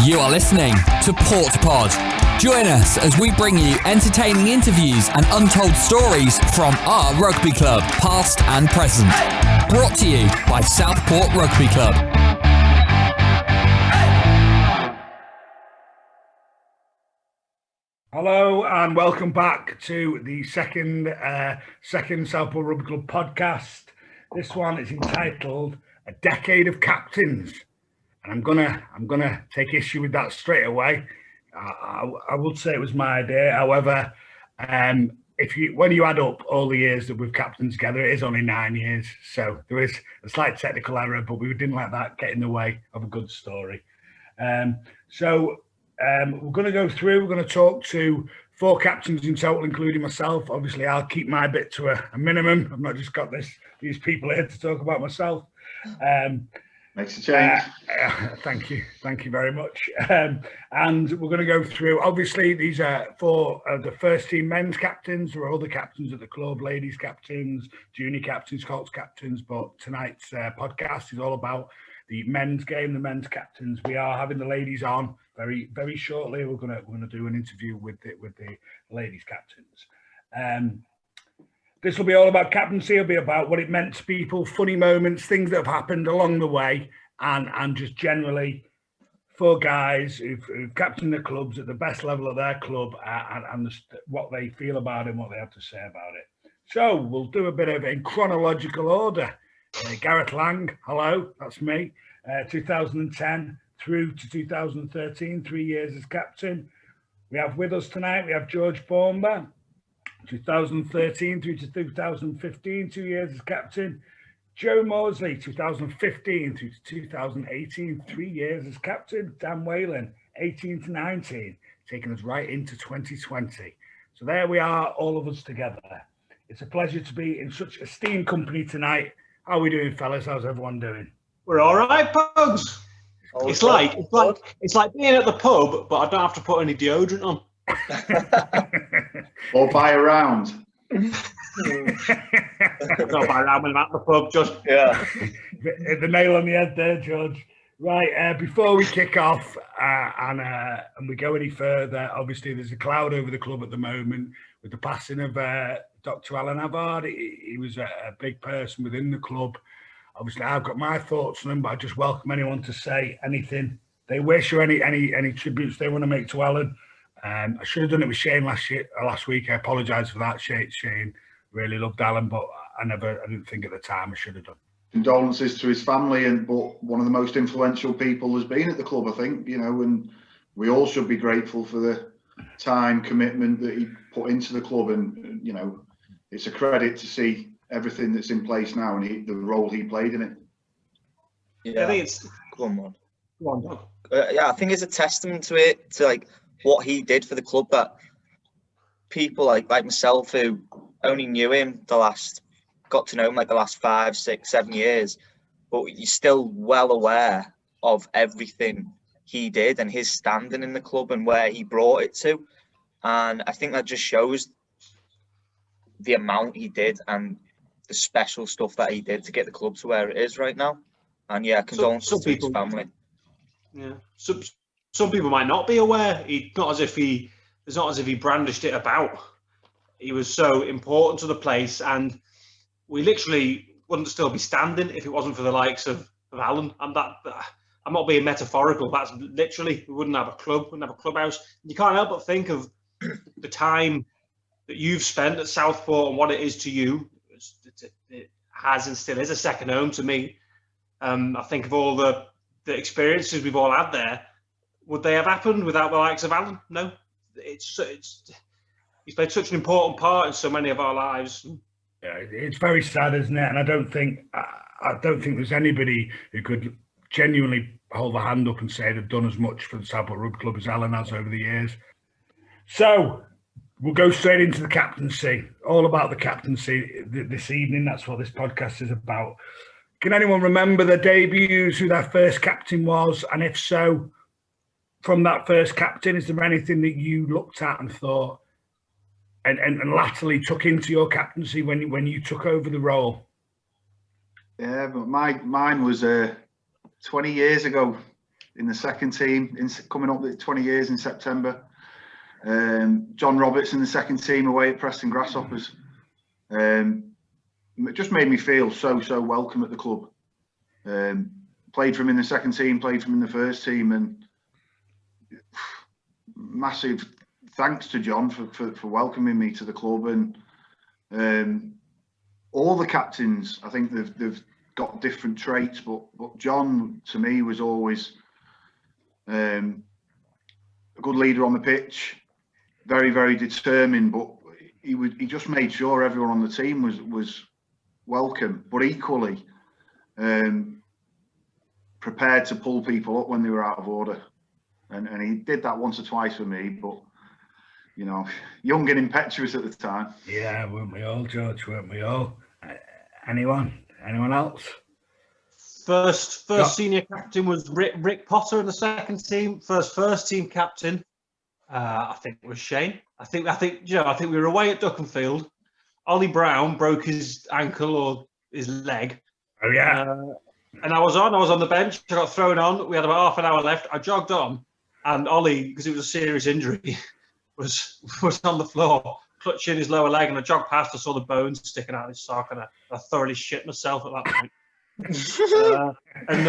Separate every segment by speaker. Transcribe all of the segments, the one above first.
Speaker 1: You are listening to Port Pod. Join us as we bring you entertaining interviews and untold stories from our rugby club, past and present. Brought to you by Southport Rugby Club.
Speaker 2: Hello and welcome back to the second Southport Rugby Club podcast. This one is entitled "A Decade of Captains," and I'm gonna take issue with that straight away. I would say it was my idea. However, when you add up all the years that we've captained together, it is only 9 years. So there is a slight technical error, but we didn't let that get in the way of a good story. We're going to go through. We're going to talk to 4 captains in total, including myself. Obviously, I'll keep my bit to a minimum. I've not just got these people here to talk about myself.
Speaker 3: Makes a change.
Speaker 2: Thank you very much. And we're going to go through. Obviously, these are 4 of the first team men's captains. There are other captains at the club, ladies captains, junior captains, Colts captains. But tonight's podcast is all about the men's game, the men's captains. We are having the ladies on very, very shortly. We're gonna do an interview with the ladies captains. This will be all about captaincy. It'll be about what it meant to people, funny moments, things that have happened along the way, and just generally 4 guys who've captained their clubs at the best level of their club, and what they feel about it and what they have to say about it. So we'll do a bit of in chronological order. Gareth Lang, hello, that's me. 2010 through to 2013, 3 years as captain. We have with us tonight, we have George Baumber, 2013 through to 2015, 2 years as captain. Joe Mawdsley, 2015 through to 2018, 3 years as captain. Dan Whalen, 18 to 19, taking us right into 2020. So there we are, all of us together. It's a pleasure to be in such esteemed company tonight. How are we doing, fellas? How's everyone doing?
Speaker 4: We're all right, Pugs. It's like being at the pub, but I don't have to put any deodorant on.
Speaker 3: Or buy a round.
Speaker 4: Don't buy a round when I'm at the pub, just
Speaker 2: Hit the nail on the head there, George. Right, before we kick off and we go any further, obviously there's a cloud over the club at the moment with the passing of Dr. Alan Havard. He was a big person within the club. Obviously, I've got my thoughts on him, but I just welcome anyone to say anything they wish or any tributes they want to make to Alan. I should have done it with Shane last week. I apologise for that. Shane really loved Alan, but I didn't think at the time I should have done.
Speaker 3: Condolences to his family, but one of the most influential people has been at the club, I think, and we all should be grateful for the time, commitment that he put into the club, and it's a credit to see everything that's in place now and the role he played in it.
Speaker 5: Yeah,
Speaker 4: I think it's.
Speaker 5: Go on.
Speaker 4: I
Speaker 5: think it's a testament to it, to what he did for the club, that people like myself who only knew him got to know him the last 5, 6, 7 years, but you're still well aware of everything he did and his standing in the club and where he brought it to. And I think that just shows the amount he did and the special stuff that he did to get the club to where it is right now. And condolences to his family.
Speaker 4: Yeah, some people might not be aware. It's not as if he brandished it about. He was so important to the place, and we literally wouldn't still be standing if it wasn't for the likes of Alan. And that I'm not being metaphorical. That's literally, we wouldn't have a club, wouldn't have a clubhouse. You can't help but think of the time that you've spent at Southport and what it is to you. It has and still is a second home to me. I think of all the experiences we've all had there. Would they have happened without the likes of Alan? No. He's played such an important part in so many of our lives.
Speaker 2: Yeah, it's very sad, isn't it? And I don't think there's anybody who could genuinely hold their hand up and say they've done as much for the Southport Rugby Club as Alan has over the years. So we'll go straight into the captaincy. All about the captaincy this evening. That's what this podcast is about. Can anyone remember their debuts, who their first captain was? And if so, from that first captain, is there anything that you looked at and thought and latterly took into your captaincy when you took over the role?
Speaker 3: Yeah, but mine was 20 years ago. in the second team, coming up with 20 years in September. John Roberts in the second team away at Preston Grasshoppers. It just made me feel so welcome at the club. Played for him in the second team, played for him in the first team, and massive thanks to John for welcoming me to the club. And all the captains, I think they've got different traits, but John to me was always a good leader on the pitch, very determined, but he just made sure everyone on the team was welcome, but equally prepared to pull people up when they were out of order. And he did that once or twice for me, but you know, young and impetuous at the time.
Speaker 2: Yeah, weren't we all, George? Weren't we all? Anyone else?
Speaker 4: First senior captain was Rick Potter in the second team. First team captain, I think it was Shane. I think we were away at Duckenfield. Ollie Brown broke his ankle or his leg.
Speaker 2: Oh yeah.
Speaker 4: And I was on the bench. I got thrown on. We had about half an hour left. I jogged on, and Ollie, because it was a serious injury, was on the floor clutching his lower leg. And I jogged past. I saw the bones sticking out of his sock, and I thoroughly shit myself at that point. And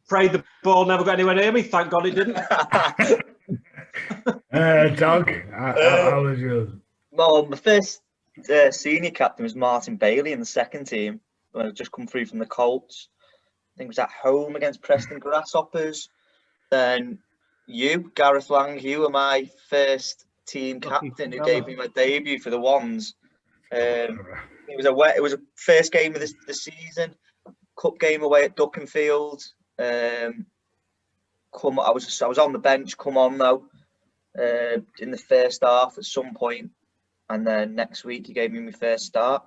Speaker 4: prayed the ball never got anywhere near me. Thank God it didn't.
Speaker 2: Doug, how was yours?
Speaker 5: Well, my first senior captain was Martin Bailey in the second team when I just come through from the Colts. I think it was at home against Preston Grasshoppers. Then Gareth Lang, you were my first team captain who gave me my debut for the Ones. It was a first game of the season, cup game away at Duckenfield. I was on the bench. Come on though, in the first half at some point, and then next week he gave me my first start.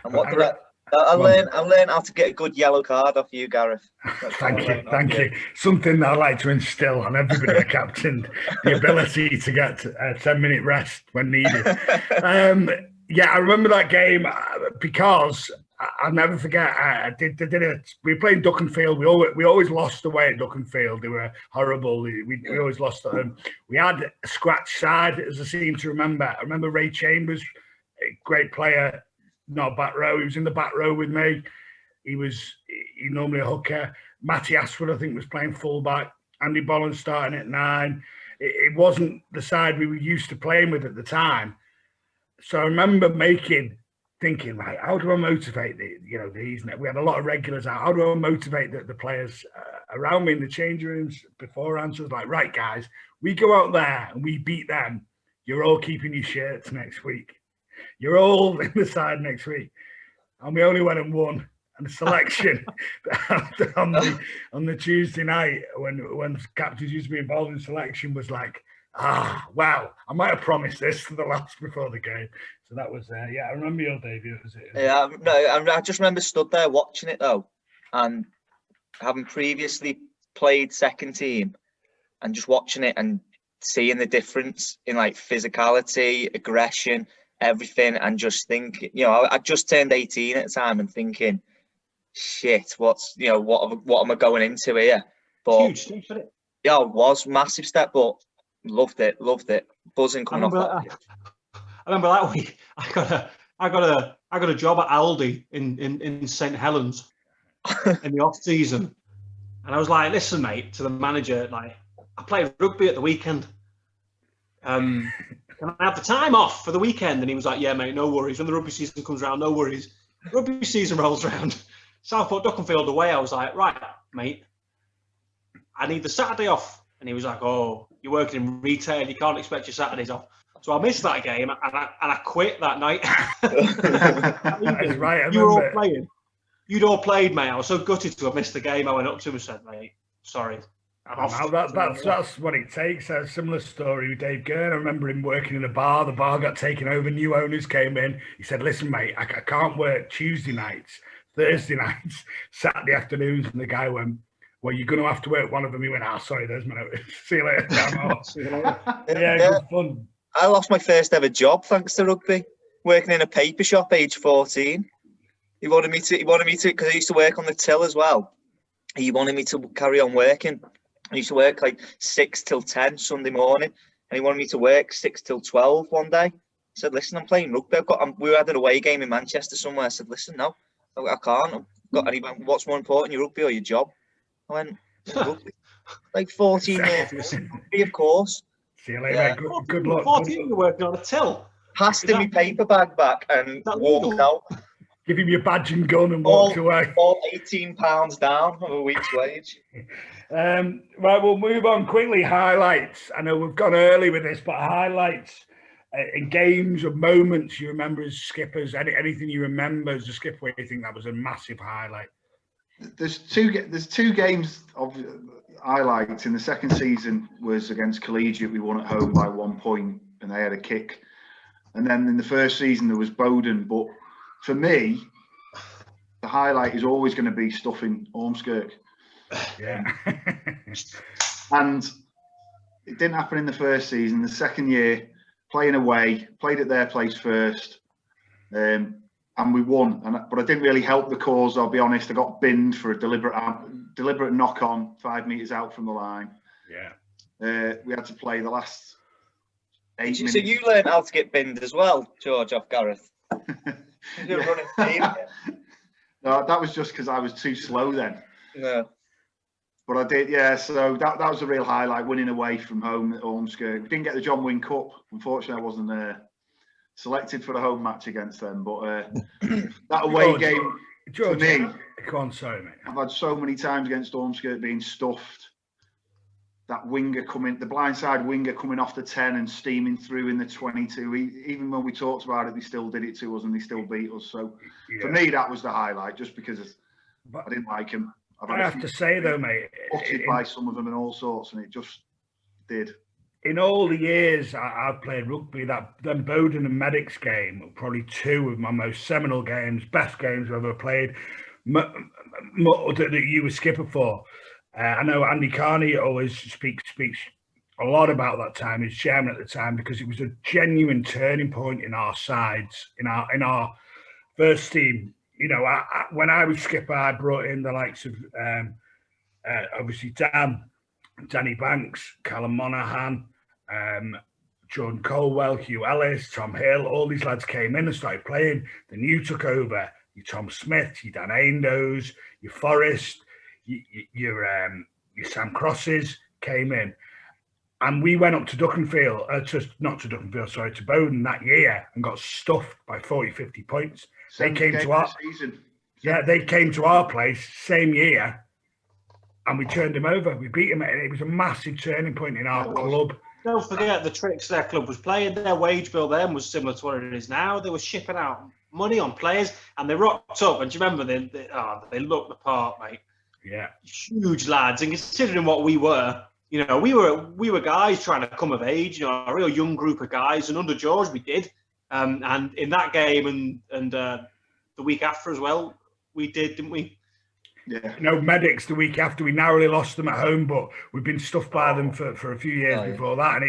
Speaker 5: And what did I learned how to get a good yellow card off you, Gareth.
Speaker 2: Thank you. Something that I like to instill on everybody, a captain, the ability to get a 10-minute rest when needed. Yeah, I remember that game because I'll never forget. We were playing Duckenfield. We always lost away at Duckenfield. They were horrible. We always lost at them. We had a scratch side, as I seem to remember. I remember Ray Chambers, a great player. Not back row. He was in the back row with me. He normally a hooker. Matty Ashford, I think, was playing fullback. Andy Bolland starting at 9. It wasn't the side we were used to playing with at the time. So I remember thinking, right, how do I motivate these? We had a lot of regulars out. How do I motivate the players around me in the change rooms beforehand? So I was like, right, guys, we go out there and we beat them. You're all keeping your shirts next week. You're all in the side next week. And we only went and won. And the selection on the Tuesday night when captains used to be involved in selection was like, wow, I might have promised this to the lads before the game. So that was, I remember your debut.
Speaker 5: I just remember stood there watching it though, and having previously played second team and just watching it and seeing the difference in like physicality, aggression, everything, and just thinking, I just turned 18 at the time and thinking, shit, what am I going into here? But huge step, isn't it? Yeah, it was massive step, but loved it. Buzzing coming off that.
Speaker 4: I remember that week I got a job at Aldi in St Helens in the off season, and I was like, listen, mate, to the manager, like, I play rugby at the weekend. Can I have the time off for the weekend? And he was like, yeah, mate, no worries. When the rugby season comes around, no worries. Rugby season rolls around. Southport Duckenfield away. I was like, right, mate, I need the Saturday off. And he was like, oh, you're working in retail. You can't expect your Saturdays off. So I missed that game and I quit that night.
Speaker 2: That's right. I
Speaker 4: you were all playing. You'd all played, mate. I was so gutted to have missed the game. I went up to him and said, mate, sorry.
Speaker 2: That's what it takes. A similar story with Dave Gurn. I remember him working in a bar. The bar got taken over. New owners came in. He said, listen, mate, I can't work Tuesday nights, Thursday nights, Saturday afternoons. And the guy went, well, you're going to have to work one of them. He went, sorry, there's my notice. See you later. Yeah, good fun.
Speaker 5: I lost my first ever job thanks to rugby, working in a paper shop age 14. He wanted me to, because I used to work on the till as well. He wanted me to carry on working. I used to work like 6 till 10 Sunday morning, and he wanted me to work 6 till 12 one day. I said, listen, I'm playing rugby. We had an away game in Manchester somewhere. I said, listen, no, I can't. And he went, what's more important, your rugby or your job? I went, rugby. Like 14 years, rugby, of course.
Speaker 2: See you later, mate. Good luck.
Speaker 4: 14, you're working on a till.
Speaker 5: Passed him my paper bag back and walked out.
Speaker 2: Give him your badge and gun and walked away.
Speaker 5: All £18 down of a week's wage.
Speaker 2: Right, we'll move on quickly. Highlights. I know we've gone early with this, but highlights in games or moments you remember as skippers. Anything you remember as a skipper where you think that was a massive highlight?
Speaker 3: There's two games of highlights. In the second season was against Collegiate. We won at home by 1 point, and they had a kick. And then in the first season there was Bowden. But for me, the highlight is always going to be stuffing Ormskirk.
Speaker 2: Yeah.
Speaker 3: And it didn't happen in the first season. The second year, playing away, played at their place first, and we won. But I didn't really help the cause. I'll be honest. I got binned for a deliberate knock on 5 meters out from the line.
Speaker 2: Yeah.
Speaker 3: We had to play the last 8 minutes.
Speaker 5: So you learned how to get binned as well, George, off Gareth. You're running team.
Speaker 3: No, that was just because I was too slow then.
Speaker 5: Yeah.
Speaker 3: But I did, yeah. So that was a real highlight, winning away from home at Ormskirk. We didn't get the John Wynne Cup. Unfortunately, I wasn't selected for the home match against them. But that away game,
Speaker 2: George,
Speaker 3: for me,
Speaker 2: go on, sorry, mate.
Speaker 3: I've had so many times against Ormskirk being stuffed. That winger coming, the blindside winger coming off the 10 and steaming through in the 22. Even when we talked about it, they still did it to us and they still beat us. So for me, that was the highlight, just because I didn't like him.
Speaker 2: I have to say though, mate,
Speaker 3: uttered by some of them and all sorts, and it just did.
Speaker 2: In all the years I've played rugby, that then Bowden and Medics game were probably two of my most seminal games, best games I've ever played. That you were skipper for. I know Andy Carney always speaks a lot about that time. He's chairman at the time, because it was a genuine turning point in our sides, in our first team. You know, when I was skipper, I brought in the likes of obviously Danny Banks, Callum Monaghan, Jordan Colwell, Hugh Ellis, Tom Hill. All these lads came in and started playing. Then you took over. You Tom Smith, you Dan Aindos, you Forrest, your Sam Crosses came in. And we went up to to Bowden that year and got stuffed by 40, 50 points. They came to our place same year, and we turned him over. We beat him. It was a massive turning point in our club.
Speaker 4: Don't forget the tricks their club was playing. Their wage bill then was similar to what it is now. They were shipping out money on players, and they rocked up. And do you remember they looked the part, mate?
Speaker 2: Yeah,
Speaker 4: huge lads. And considering what we were, you know, we were guys trying to come of age. You know, a real young group of guys. And under George, we did. And in that game and the week after as well, we did, didn't we?
Speaker 2: Yeah. You know, Medics the week after, we narrowly lost them at home, but we've been stuffed by them for a few years before that, and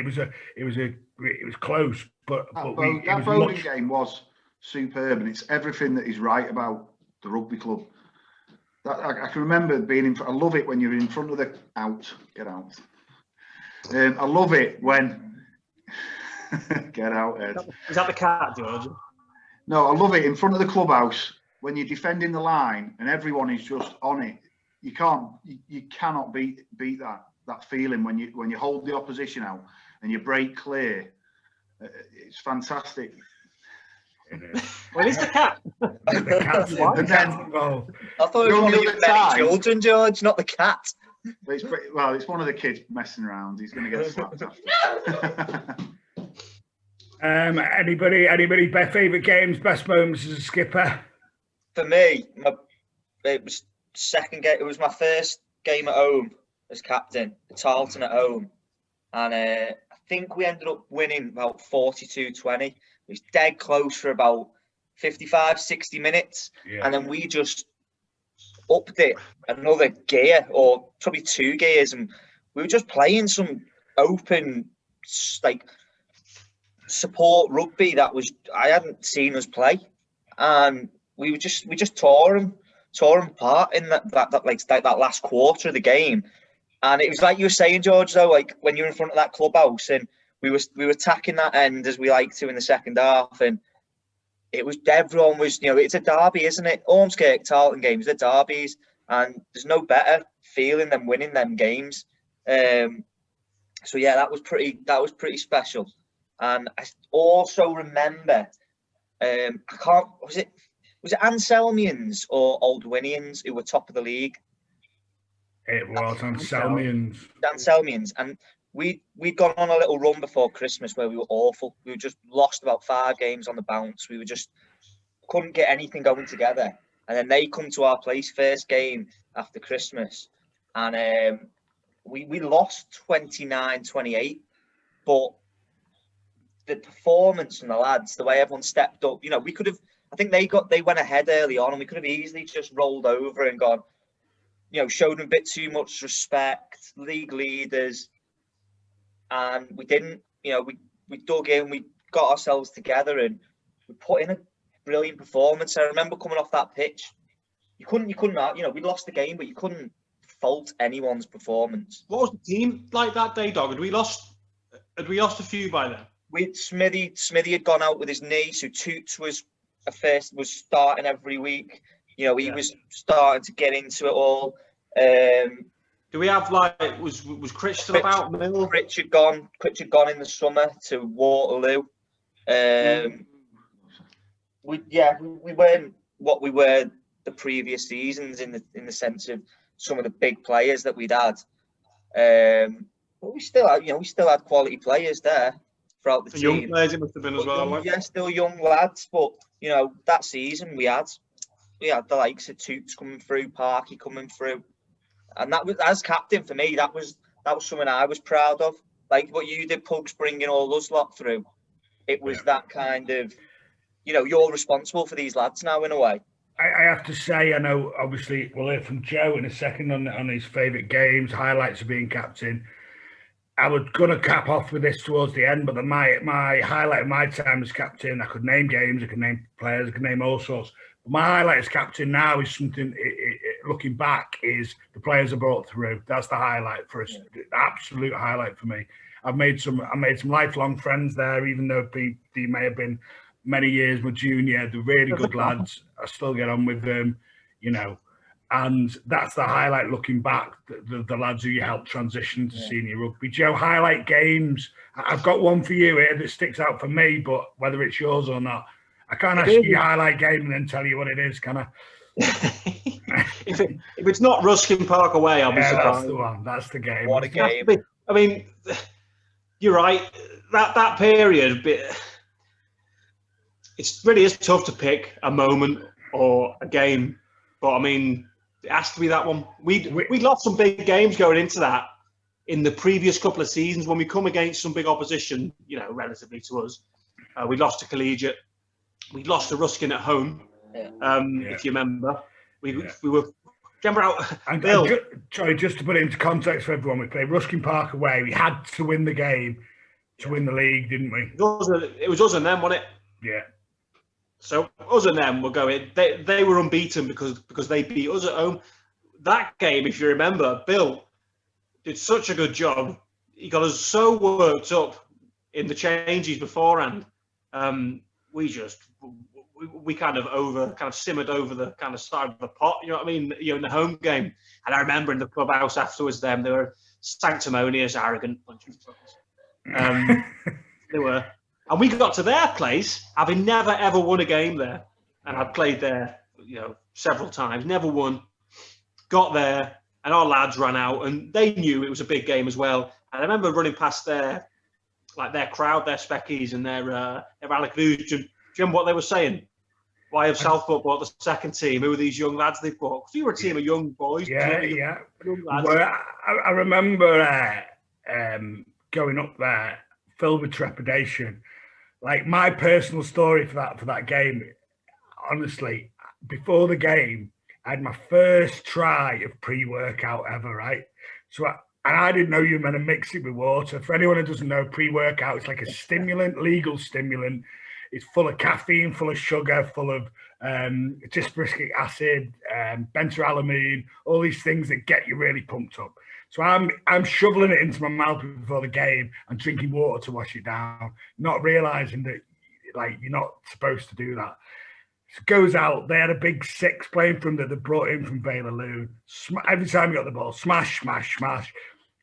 Speaker 2: it was close. But
Speaker 3: that Bowden game was superb, and it's everything that is right about the rugby club. I can remember being in. I love it when you're in front of the get out. I love it when. Get out, Ed.
Speaker 4: Is that the cat, George?
Speaker 3: No, I love it in front of the clubhouse when you're defending the line and everyone is just on it. You cannot beat that feeling when you hold the opposition out and you break clear. It's fantastic.
Speaker 4: Well, it's the cat.
Speaker 2: The cat's
Speaker 5: involved. I thought it was one of your many children, George, not the cat.
Speaker 3: It's one of the kids messing around. He's going to get slapped after.
Speaker 2: Anybody favourite games, best moments as a skipper?
Speaker 5: For me, it was second game. It was my first game at home as captain, Tarleton at home, and I think we ended up winning about 42-20. It was dead close for about 55, 60 minutes, and then we just upped it another gear, or probably 2 gears, and we were just playing some open, like, support rugby that I hadn't seen us play, and we just tore them apart in that last quarter of the game. And it was like you were saying, George, though, like when you're in front of that clubhouse and we were attacking that end as we like to in the second half, and everyone was, it's a derby, isn't it? Ormskirk, Tarleton games, they're derbies, and there's no better feeling than winning them games. So yeah, that was pretty special. And I also remember, was it Anselmians or Aldwinians who were top of the league?
Speaker 2: It was Anselmians.
Speaker 5: Anselmians, and we'd gone on a little run before Christmas where we were awful. We were just lost about 5 games on the bounce. We were just couldn't get anything going together. And then they come to our place first game after Christmas, and we lost 29-28, but the performance from the lads, the way everyone stepped up, we could have. I think they went ahead early on, and we could have easily just rolled over and gone. Showed them a bit too much respect, league leaders, and we didn't. We dug in, we got ourselves together, and we put in a brilliant performance. I remember coming off that pitch, you couldn't, we'd lost the game, but you couldn't fault anyone's performance.
Speaker 4: What was the team like that day, Dog? Had we lost a few by then?
Speaker 5: Smithy had gone out with his knee, so Toots was starting every week. He was starting to get into it all.
Speaker 4: Do we have was Critch still about?
Speaker 5: Critch had gone in the summer to Waterloo. We weren't what we were the previous seasons in the sense of some of the big players that we'd had. But we still had quality players there throughout the team.
Speaker 4: Young players it must have been as well.
Speaker 5: Yeah, still young lads, but that season we had the likes of Toots coming through, Parky coming through, and that was, as captain for me, that was something I was proud of. Like what you did, Pugs, bringing all us lot through. It was that kind of, you're responsible for these lads now in a way.
Speaker 2: I have to say, I know obviously we'll hear from Joe in a second on his favourite games, highlights of being captain. I was going to cap off with this towards the end, but my highlight of my time as captain, I could name games, I could name players, I could name all sorts. But my highlight as captain now is something, looking back, is the players I brought through. That's the highlight for us, the absolute highlight for me. I made some lifelong friends there, even though they may have been many years my junior. They're really good lads. I still get on with them, and that's the highlight looking back, the lads who you helped transition to senior rugby. Joe, highlight games. I've got one for you here that sticks out for me, but whether it's yours or not, I can't ask you your highlight game and then tell you what it is, can I?
Speaker 4: If it's not Ruskin Park away, I'll be surprised.
Speaker 2: That's the one. That's the game.
Speaker 5: What a game.
Speaker 4: I mean, you're right. That period, it's really is tough to pick a moment or a game, but I mean, it has to be that one. We lost some big games going into that in the previous couple of seasons when we come against some big opposition, relatively to us. We lost to Collegiate. We lost to Ruskin at home, if you remember. We were. Remember how Bill?
Speaker 2: Sorry, just to put it into context for everyone, we played Ruskin Park away. We had to win the game to win the league, didn't we?
Speaker 4: It was us and them, wasn't it?
Speaker 2: Yeah.
Speaker 4: So us and them were going. They were unbeaten because they beat us at home. That game, if you remember, Bill did such a good job. He got us so worked up in the changes beforehand. We kind of simmered over the kind of side of the pot. You know what I mean? In the home game. And I remember in the clubhouse afterwards, they were sanctimonious, arrogant bunch of fuckers. They were. And we got to their place, having never, ever won a game there. And I'd played there, several times, never won. Got there, and our lads ran out, and they knew it was a big game as well. And I remember running past their crowd, their speckies, and their Alacruz. Do you remember what they were saying? Why have Southport bought the second team? Who are these young lads they've bought? Because you were a team of young boys.
Speaker 2: Yeah.
Speaker 4: Young lads.
Speaker 2: Well, I remember going up there filled with trepidation. Like my personal story for that game, honestly, before the game, I had my first try of pre-workout ever, right? So I didn't know you were meant to mix it with water. For anyone who doesn't know, pre-workout, it's like a stimulant, legal stimulant. It's full of caffeine, full of sugar, full of dispersic acid, benzoylamine, all these things that get you really pumped up. So I'm shoveling it into my mouth before the game and drinking water to wash it down, not realising that like you're not supposed to do that. So goes out. They had a big 6 playing from that they brought in from Baylor. Every time he got the ball, smash, smash, smash.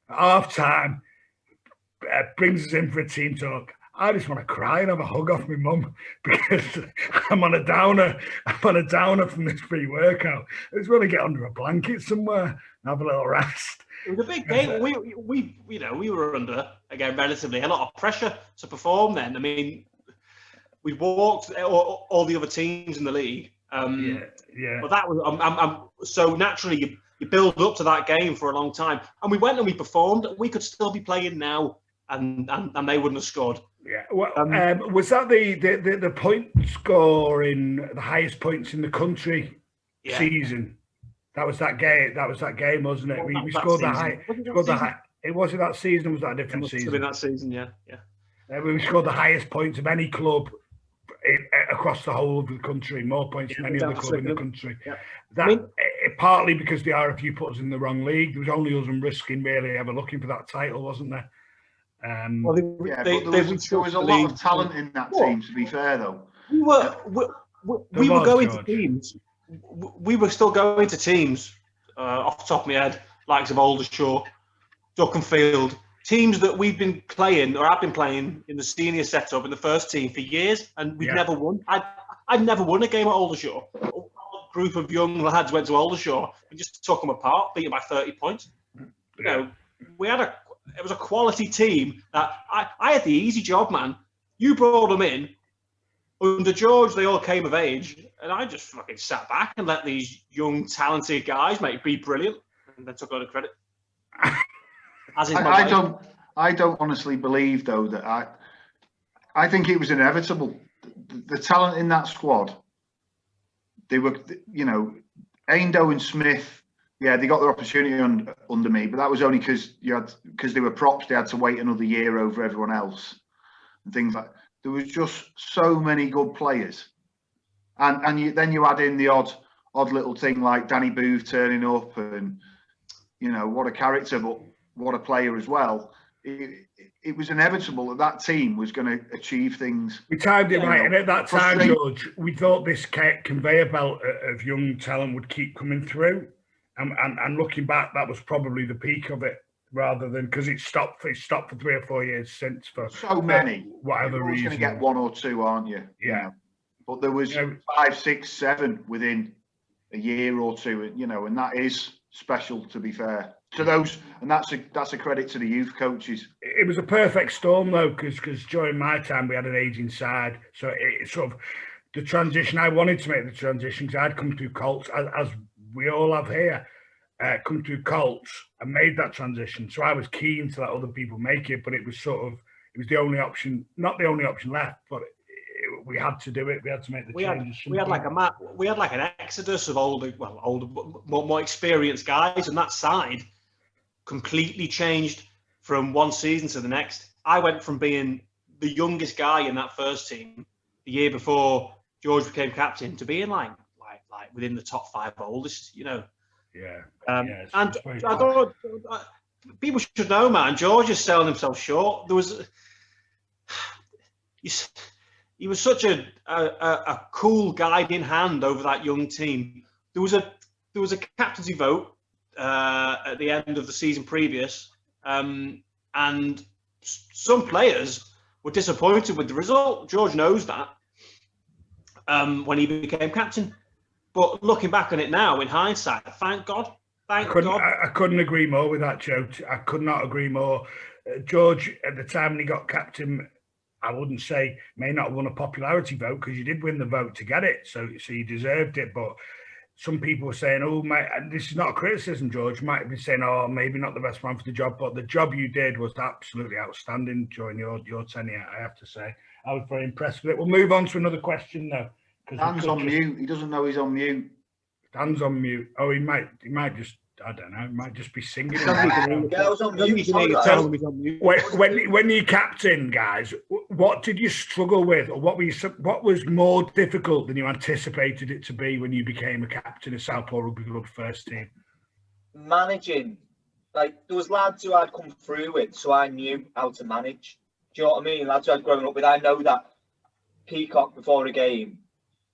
Speaker 2: At half time, brings us in for a team talk. I just want to cry and have a hug off my mum because I'm on a downer. I'm on a downer from this pre-workout. I just want to get under a blanket somewhere and have a little rest.
Speaker 4: It was a big game. We were under, again, relatively a lot of pressure to perform then. I mean, we walked all the other teams in the league. But that was so naturally you build up to that game for a long time, and we went and we performed. We could still be playing now, and they wouldn't have scored.
Speaker 2: Yeah. Well, was that the point score in the highest points in the country season? That was that game. That was that game, wasn't it? We scored the high. It wasn't that season. Was that a different season?
Speaker 4: It must have been that season. Yeah.
Speaker 2: We scored the highest points of any club across the whole of the country, more points than any other club in the country. Yeah. Partly because the RFU put us in the wrong league. There was only us and Riskin really ever looking for that title, wasn't there?
Speaker 3: There was a lot of talent in that team. To be fair, though,
Speaker 4: we were going to teams. We were still going to teams off the top of my head, likes of Aldershot, Duckenfield. Teams that we've been playing or have been playing in the senior setup in the first team for years, and we've never won. I'd never won a game at Aldershot. A group of young lads went to Aldershot and just took them apart, beat them by 30 points. You know, it was a quality team that I had the easy job, man. You brought them in. Under George, they all came of age, and I just fucking sat back and let these young, talented guys be brilliant, and then took a lot of credit.
Speaker 3: I don't honestly believe though that I think it was inevitable. The talent in that squad, they were, Aindo and Smith, they got their opportunity under me, but that was only because they were props. They had to wait another year over everyone else and things like. There was just so many good players, and then you add in the odd little thing like Danny Booth turning up, and what a character, but what a player as well. It was inevitable that team was going to achieve things.
Speaker 2: We timed it right, and at that time, George, we thought this conveyor belt of young talent would keep coming through, and looking back, that was probably the peak of it, rather than because it stopped for 3 or 4 years since for
Speaker 3: so many
Speaker 2: whatever reason.
Speaker 3: You're going to get 1 or 2, aren't you?
Speaker 2: Yeah.
Speaker 3: But there was 5, 6, 7 within a year or two, and that is special, to be fair. To those, and that's a credit to the youth coaches.
Speaker 2: It was a perfect storm though, because during my time we had an aging side, so it sort of the transition. I wanted to make the transition because I'd come through Colts, as we all have here, come through Colts and made that transition. So I was keen to let other people make it, but it was the only option, not the only option left, but we had to do it. We had to make the changes.
Speaker 4: We had like an exodus of older, more experienced guys, and that side completely changed from one season to the next. I went from being the youngest guy in that first team the year before George became captain to being like within the top 5 oldest,
Speaker 2: Yeah.
Speaker 4: And I thought people should know, man, George is selling himself short. He was such a cool guiding hand over that young team. There was a captaincy vote at the end of the season previous, and some players were disappointed with the result. George knows that when he became captain. But looking back on it now, in hindsight, thank God. I
Speaker 2: couldn't agree more with that, Joe. I could not agree more. George, at the time when he got captain, I wouldn't say may not have won a popularity vote because you did win the vote to get it, so you deserved it. But some people were saying, "Oh, mate," and this is not a criticism, George. Might be saying, "Oh, maybe not the best man for the job," but the job you did was absolutely outstanding during your tenure. I have to say, I was very impressed with it. We'll move on to another question now.
Speaker 3: Dan's on mute. He doesn't know he's on mute.
Speaker 2: Dan's on mute. Oh, he might just. I don't know. He might just be singing.
Speaker 5: I was on mute.
Speaker 2: When you captain, guys, what did you struggle with, or what was more difficult than you anticipated it to be when you became a captain of Southport Rugby Club first team?
Speaker 5: Managing like there was lads who I'd come through with, so I knew how to manage. Do you know what I mean? Lads who I'd grown up with, I know that Peacock before a game,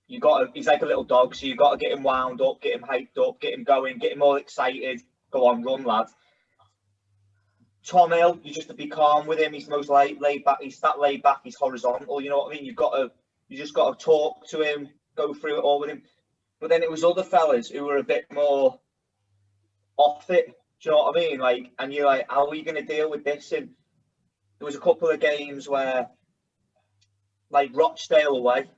Speaker 5: he's like a little dog, so you got to get him wound up, get him hyped up, get him going, get him all excited. Go on, run, lad. Tom Hill, you just have to be calm with him. He's the most laid back. He's that laid back. He's horizontal. You know what I mean? You just got to talk to him, go through it all with him. But then it was other fellas who were a bit more off it. Do you know what I mean? Like, and you're like, how are you going to deal with this? And there was a couple of games where, like Rochdale away. Do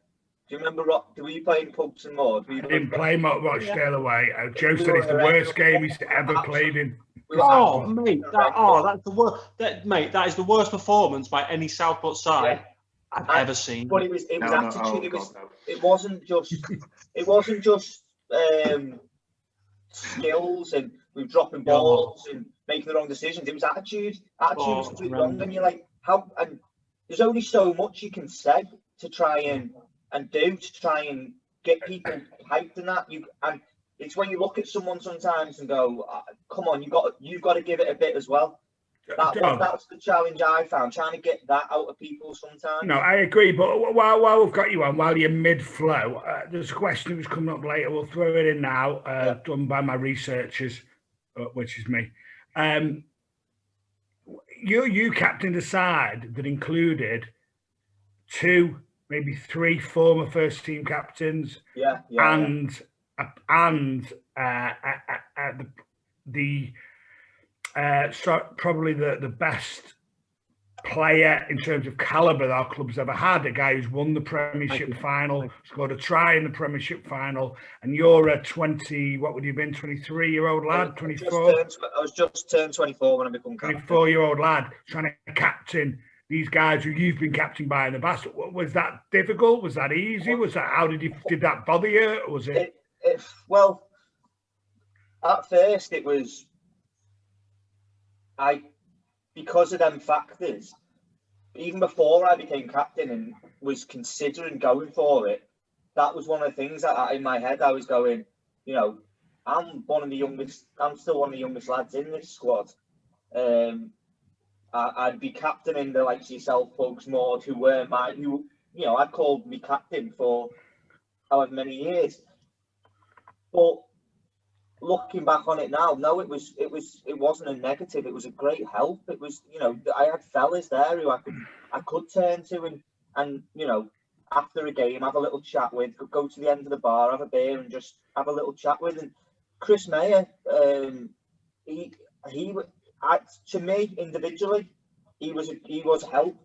Speaker 5: you remember were you playing Pubs and Moors?
Speaker 2: I didn't play Rochdale away. Joe said it's the worst game he's ever played in.
Speaker 4: Oh, mate, that's the worst. That is the worst performance by any Southport side I've ever seen.
Speaker 5: But it was attitude. It wasn't just skills and we were dropping balls and making the wrong decisions. It was attitude. Attitude was completely wrong. And you're like, how? And there's only so much you can say to try and do to try and get people hyped in that. And it's when you look at someone sometimes and go, come on, you've got to give it a bit as well. That's the challenge I found, trying to get that out of people sometimes.
Speaker 2: No, I agree. But while we've got you on, while you're mid-flow, there's a question that was coming up later. We'll throw it in now, done by my researchers, which is me. You captained a side that included 2, maybe 3 former first-team captains. And probably the best player in terms of calibre that our club's ever had, a guy who's won the Premiership final, scored a try in the Premiership final, and you're a 20, what would you have been, 23-year-old lad, 24?
Speaker 5: I was just turned 24 when I became captain.
Speaker 2: 24-year-old lad trying to captain these guys who you've been captained by in the past. Was that difficult? Was that easy? Was that, did that bother you? Or was it?
Speaker 5: Well, at first it was, because of them factors, even before I became captain and was considering going for it, that was one of the things that in my head I was going, I'm still one of the youngest lads in this squad. I'd be captaining the likes of yourself, Pugs, Maud, who I'd called me captain for however many years. But looking back on it now, no, it wasn't a negative. It was a great help. It was, I had fellas there who I could turn to and after a game have a little chat with, go to the end of the bar, have a beer and just have a little chat with. And Chris Mayer, to me individually, he was a help.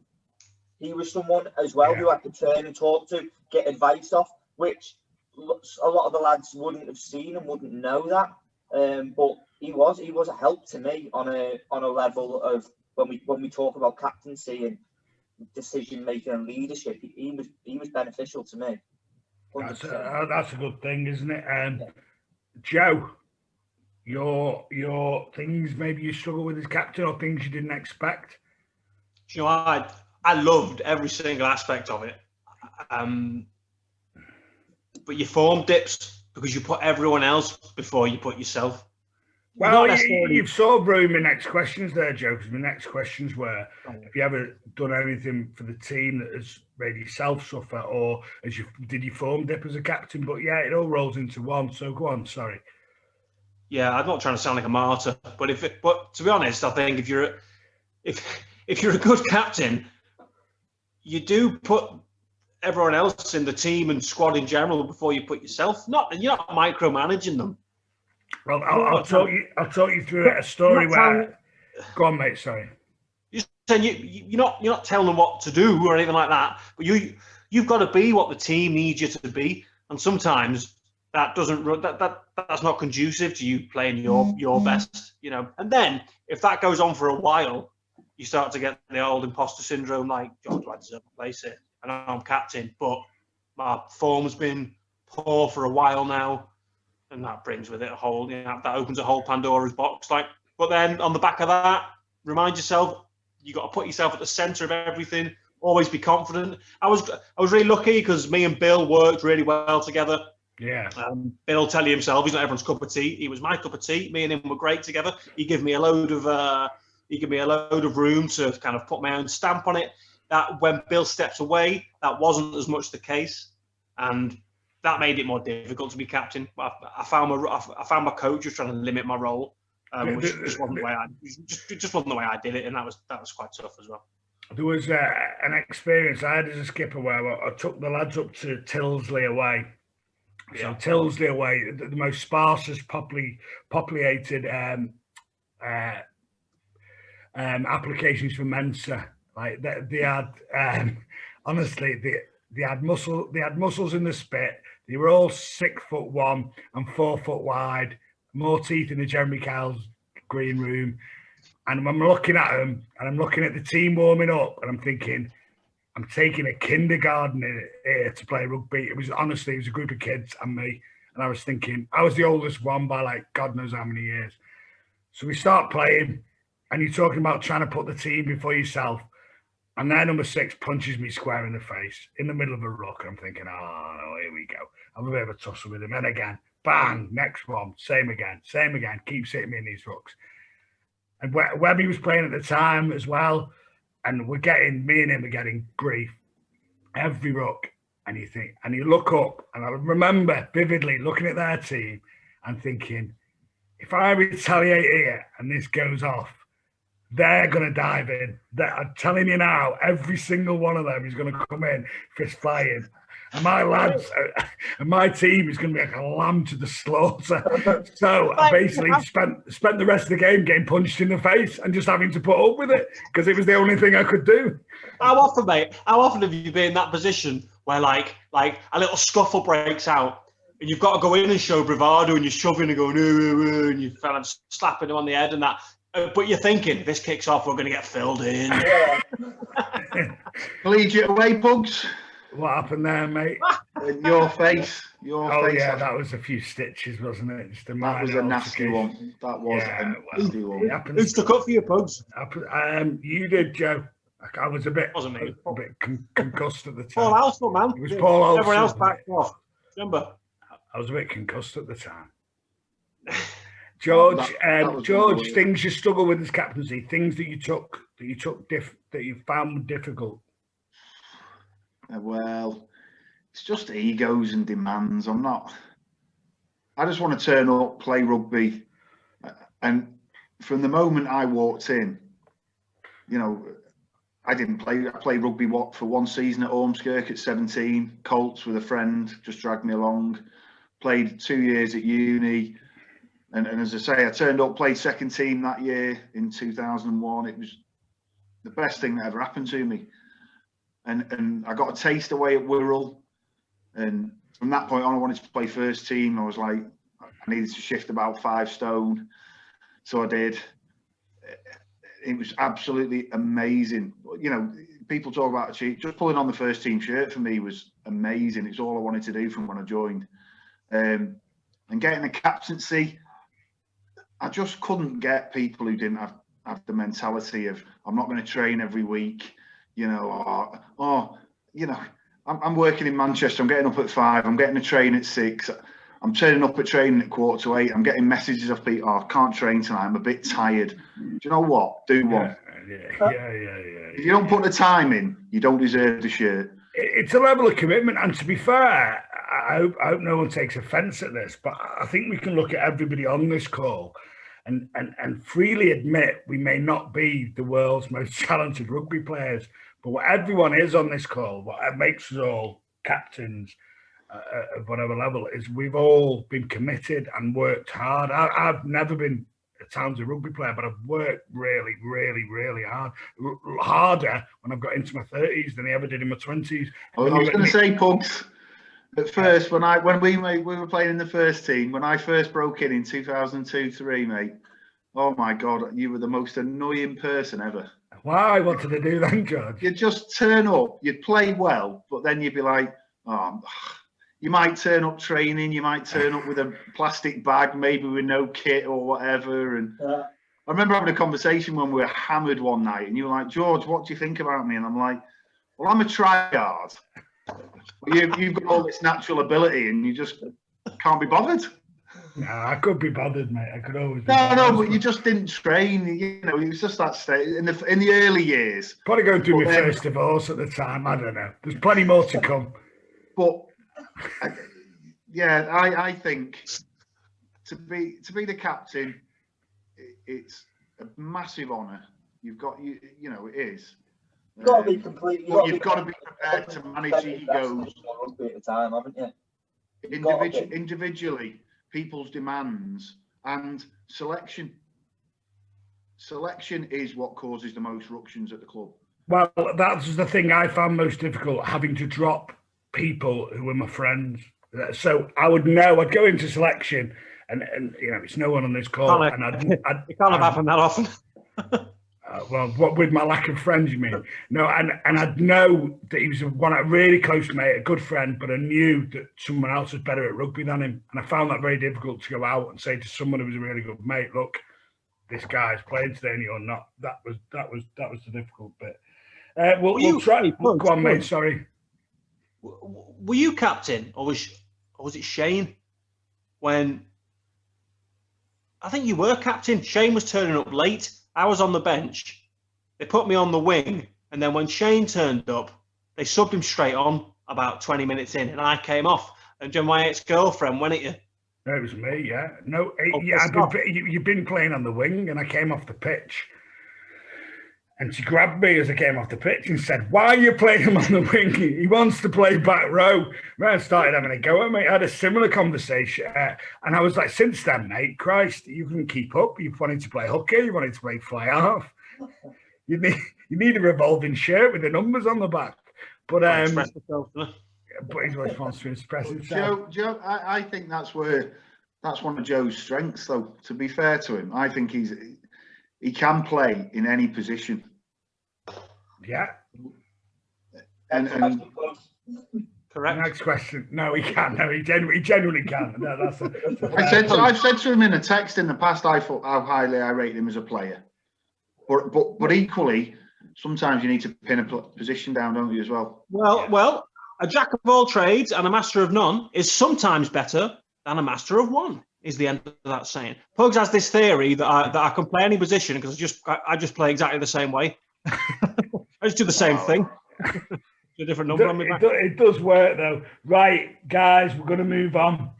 Speaker 5: He was someone as well who I could turn and talk to, get advice off, which a lot of the lads wouldn't have seen and wouldn't know that. But he was a help to me on a level of when we talk about captaincy and decision making and leadership. He was beneficial to me.
Speaker 2: That's a good thing, isn't it? Joe, your things maybe you struggle with as captain or things you didn't expect?
Speaker 4: I loved every single aspect of it. But your form dips because you put everyone else before you put yourself.
Speaker 2: Well, you've solved my next questions there, Joe, because my next questions were, have you ever done anything for the team that has made yourself suffer, or did you form dip as a captain? But yeah, it all rolls into one, so go on, sorry.
Speaker 4: Yeah, I'm not trying to sound like a martyr, but to be honest, I think if you're a good captain, you do put everyone else in the team and squad in general before you put yourself. You're not micromanaging them.
Speaker 2: Well, I'll talk you through a story where. Go on, mate. Sorry.
Speaker 4: You're saying you're not telling them what to do or anything like that, but you've got to be what the team needs you to be, and sometimes that doesn't that's not conducive to you playing your best, And then if that goes on for a while, you start to get the old imposter syndrome, like, George, I deserve a place here. And I'm captain, but my form's been poor for a while now, and that brings with it that opens a whole Pandora's box. But then on the back of that, remind yourself you got to put yourself at the centre of everything. Always be confident. I was really lucky because me and Bill worked really well together.
Speaker 2: Yeah.
Speaker 4: Bill will tell you himself, he's not everyone's cup of tea. He was my cup of tea. Me and him were great together. He gave me a load of room to kind of put my own stamp on it. That when Bill steps away, that wasn't as much the case, and that made it more difficult to be captain. I found my coach was trying to limit my role, which just wasn't the way I did it, and that was quite tough as well.
Speaker 2: There was an experience I had as a skipper where I took the lads up to Tilsley away. So Tilsley away, the most sparsest populated applications for Mensa. Like they had, honestly, they had muscles in the spit. They were all 6'1" and 4 foot wide, more teeth in the Jeremy Kyle's green room. And I'm looking at them, and I'm looking at the team warming up, and I'm thinking, I'm taking a kindergarten here to play rugby. It was a group of kids and me. And I was thinking, I was the oldest one by like God knows how many years. So we start playing, and you're talking about trying to put the team before yourself. And their number 6 punches me square in the face in the middle of a ruck. And I'm thinking, oh, no, here we go. I'm a bit of a tussle with him. And again, bang, next one, same again, keeps hitting me in these rucks. And Webby was playing at the time as well. And me and him are getting grief every ruck. And you look up, and I remember vividly looking at their team and thinking, if I retaliate here and this goes off, they're going to dive in. I'm telling you now, every single one of them is going to come in fist flying. And my lads and my team is going to be like a lamb to the slaughter. So I basically spent the rest of the game getting punched in the face and just having to put up with it because it was the only thing I could do.
Speaker 4: How often have you been in that position where like a little scuffle breaks out and you've got to go in and show bravado and you're shoving and going, and you're kind of slapping them on the head and that. But you're thinking, if this kicks off, we're going to get filled in.
Speaker 3: Collegiate away, Pugs.
Speaker 2: What happened there, mate?
Speaker 3: Your face.
Speaker 2: Yeah, that was a few stitches, wasn't it?
Speaker 3: That was a nasty one. That was a nasty one.
Speaker 4: Who stuck up for your Pugs?
Speaker 2: You did, Joe. I was a bit concussed at the time.
Speaker 4: Paul Alston, man.
Speaker 2: It was Paul Alston.
Speaker 4: Everyone else backed off. Remember?
Speaker 2: I was a bit concussed at the time. George, George, things you struggle with as captaincy, things that you found difficult.
Speaker 3: Well, it's just egos and demands. I just want to turn up, play rugby. And from the moment I walked in, I played rugby for one season at Ormskirk at 17, Colts with a friend, just dragged me along. Played 2 years at uni. And as I say, I turned up, played second team that year in 2001. It was the best thing that ever happened to me. And I got a taste away at Wirral. And from that point on, I wanted to play first team. I was like, I needed to shift about 5 stone. So I did. It was absolutely amazing. People talk about just pulling on the first team shirt for me was amazing. It's all I wanted to do from when I joined. And getting the captaincy, I just couldn't get people who didn't have the mentality of, I'm not going to train every week. I'm working in Manchester. I'm getting up at 5. I'm getting a train at 6. I'm turning up at training at 7:45. I'm getting messages off people. I can't train tonight. I'm a bit tired. Do you know what? Do one.
Speaker 2: Yeah.
Speaker 3: If you don't put the time in, you don't deserve the shirt.
Speaker 2: It's a level of commitment. And to be fair, I hope no one takes offence at this, but I think we can look at everybody on this call and freely admit we may not be the world's most talented rugby players, but what everyone is on this call, what makes us all captains at whatever level, is we've all been committed and worked hard. I've never been a talented rugby player, but I've worked really, really, really hard. Harder when I've got into my 30s than I ever did in my 20s.
Speaker 3: I was going to say, Pugs, at first, when we were playing in the first team, when I first broke in 2002-03, mate, oh my God, you were the most annoying person ever.
Speaker 2: Why? What did I do then, George?
Speaker 3: You'd just turn up, you'd play well, but then you'd be like, you might turn up training, you might turn up with a plastic bag, maybe with no kit or whatever. And I remember having a conversation when we were hammered one night, and you were like, George, what do you think about me? And I'm like, well, I'm a tryhard. You've got all this natural ability, and Can't be bothered.
Speaker 2: No, I could be bothered, mate. I could always.
Speaker 3: No, but you just didn't train. You know, it was just that state in the early years.
Speaker 2: Probably going through my first divorce at the time. I don't know. There's plenty more to come.
Speaker 3: But I think to be the captain, it's a massive honour. You've got it is.
Speaker 5: You've got to be completely.
Speaker 3: You've got to be prepared to manage egos.
Speaker 5: At the time, haven't you?
Speaker 3: Individually, people's demands and selection. Selection is what causes the most ructions at the club.
Speaker 2: Well, that's the thing I found most difficult, having to drop people who were my friends. So I would know, I'd go into selection and it's no one on this call.
Speaker 4: It can't have happened that often.
Speaker 2: Well, what with my lack of friends, you mean? No, and I'd know that he was a really close mate, a good friend, but I knew that someone else was better at rugby than him. And I found that very difficult to go out and say to someone who was a really good mate, look, this guy's playing today and you're not. That was the difficult bit. We'll try. Go on, mate, sorry.
Speaker 4: Were you captain or was it Shane? When I think you were captain, Shane was turning up late. I was on the bench. They put me on the wing, and then when Shane turned up, they subbed him straight on about 20 minutes in, and I came off. And my ex-girlfriend, wasn't it you?
Speaker 2: No, it was me, yeah. No, you've been playing on the wing, and I came off the pitch. And she grabbed me as I came off the pitch and said, why are you playing him on the wing? He wants to play back row. I started having a go at me. I had a similar conversation. And I was like, since then, mate, Christ, you can keep up. You wanted to play hooker. You wanted to play fly half. You need a revolving shirt with the numbers on the back. But but he always wants to express himself.
Speaker 3: Joe, I think that's one of Joe's strengths, though. To be fair to him, I think he can play in any position.
Speaker 2: Yeah.
Speaker 3: And
Speaker 4: correct.
Speaker 2: Next question. No, he can't. No, he genuinely can. No,
Speaker 3: I've said to him in a text in the past how highly I rate him as a player. But equally, sometimes you need to pin a position down, don't you, as well?
Speaker 4: Well, a jack of all trades and a master of none is sometimes better than a master of one. Is the end of that saying. Pugs has this theory that I can play any position because I just play exactly the same way. I just do the same thing. A different number on my back.
Speaker 2: It does work though. Right, guys, we're going to move on.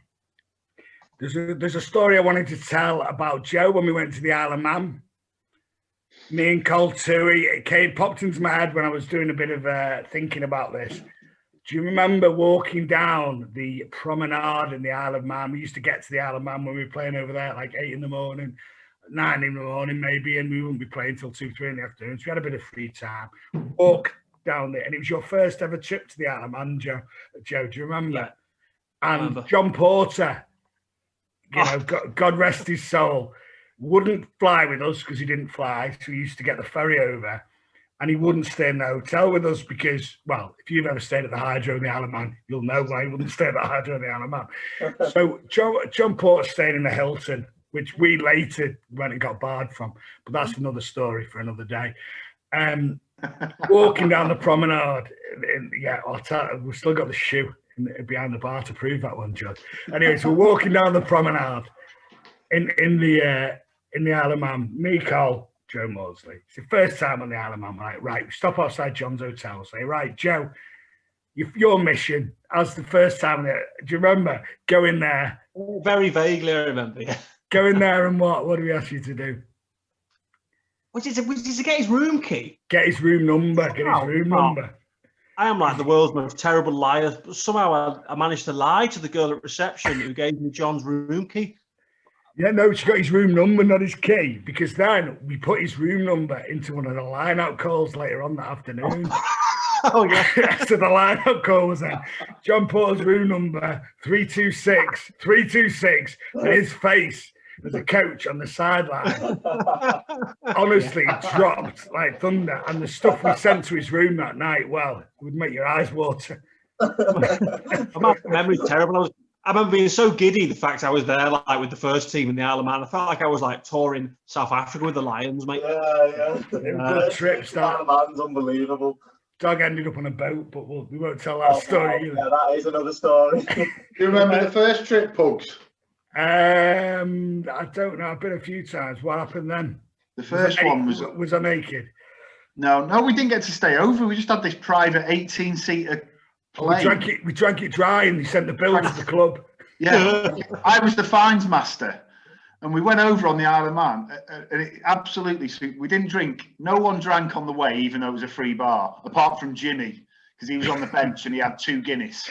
Speaker 2: There's a story I wanted to tell about Joe when we went to the Isle of Man. Me and Cole Tui. It popped into my head when I was doing a bit of thinking about this. Do you remember walking down the promenade in the Isle of Man? We used to get to the Isle of Man when we were playing over there at like 8 in the morning, 9 in the morning maybe, and we wouldn't be playing until 2, 3 in the afternoon. So we had a bit of free time. Walk down there, and it was your first ever trip to the Isle of Man, Joe. Do you remember?
Speaker 4: Yeah,
Speaker 2: and John Porter, God rest his soul, wouldn't fly with us because he didn't fly. So we used to get the ferry over. And he wouldn't stay in the hotel with us because, well, if you've ever stayed at the Hydro in the Isle of Man, you'll know why he wouldn't stay at the Hydro in the Isle of Man. So John Porter stayed in the Hilton, which we later went and got barred from. But that's another story for another day. Walking down the promenade, we've still got the shoe behind the bar to prove that one, John. Anyway, so we're walking down the promenade in the Isle of Man. Me, Cole, Joe Mawdsley. It's the first time on the Isle of Man. Right, we stop outside John's hotel. Say, right, Joe, your mission as the first time there. Do you remember going there?
Speaker 4: Very vaguely, I remember. Yeah.
Speaker 2: Go in there and what? What do we ask you to do?
Speaker 4: Was it to get his room key?
Speaker 2: Get his room number. Number.
Speaker 4: I am like the world's most terrible liar. But somehow I managed to lie to the girl at reception who gave me John's room key.
Speaker 2: Yeah, no, she got his room number, not his key, because then we put his room number into one of the line-out calls later on that afternoon.
Speaker 4: Oh, yeah.
Speaker 2: So the line-out call was then John Porter's room number, 326, and his face as a coach on the sideline. Honestly, dropped like thunder. And the stuff we sent to his room that night, well, would make your eyes water.
Speaker 4: My memory's terrible. I remember being so giddy, the fact I was there like with the first team in the Isle of Man. I felt like I was like touring South Africa with the Lions, mate.
Speaker 5: Yeah.
Speaker 2: Good trips.
Speaker 5: That man's unbelievable.
Speaker 2: Dog ended up on a boat, but we won't tell that story either.
Speaker 5: Yeah, that is another story.
Speaker 3: Do you remember the first trip, Pugs?
Speaker 2: I don't know. I've been a few times. What happened then?
Speaker 3: The first one
Speaker 2: was I naked?
Speaker 3: No, we didn't get to stay over. We just had this private 18-seater plane.
Speaker 2: We drank it dry, and they sent the bill to the club.
Speaker 3: Yeah, I was the fines master, and we went over on the Isle of Man, and it absolutely we didn't drink. No one drank on the way, even though it was a free bar, apart from Jimmy, because he was on the bench and he had 2 Guinness.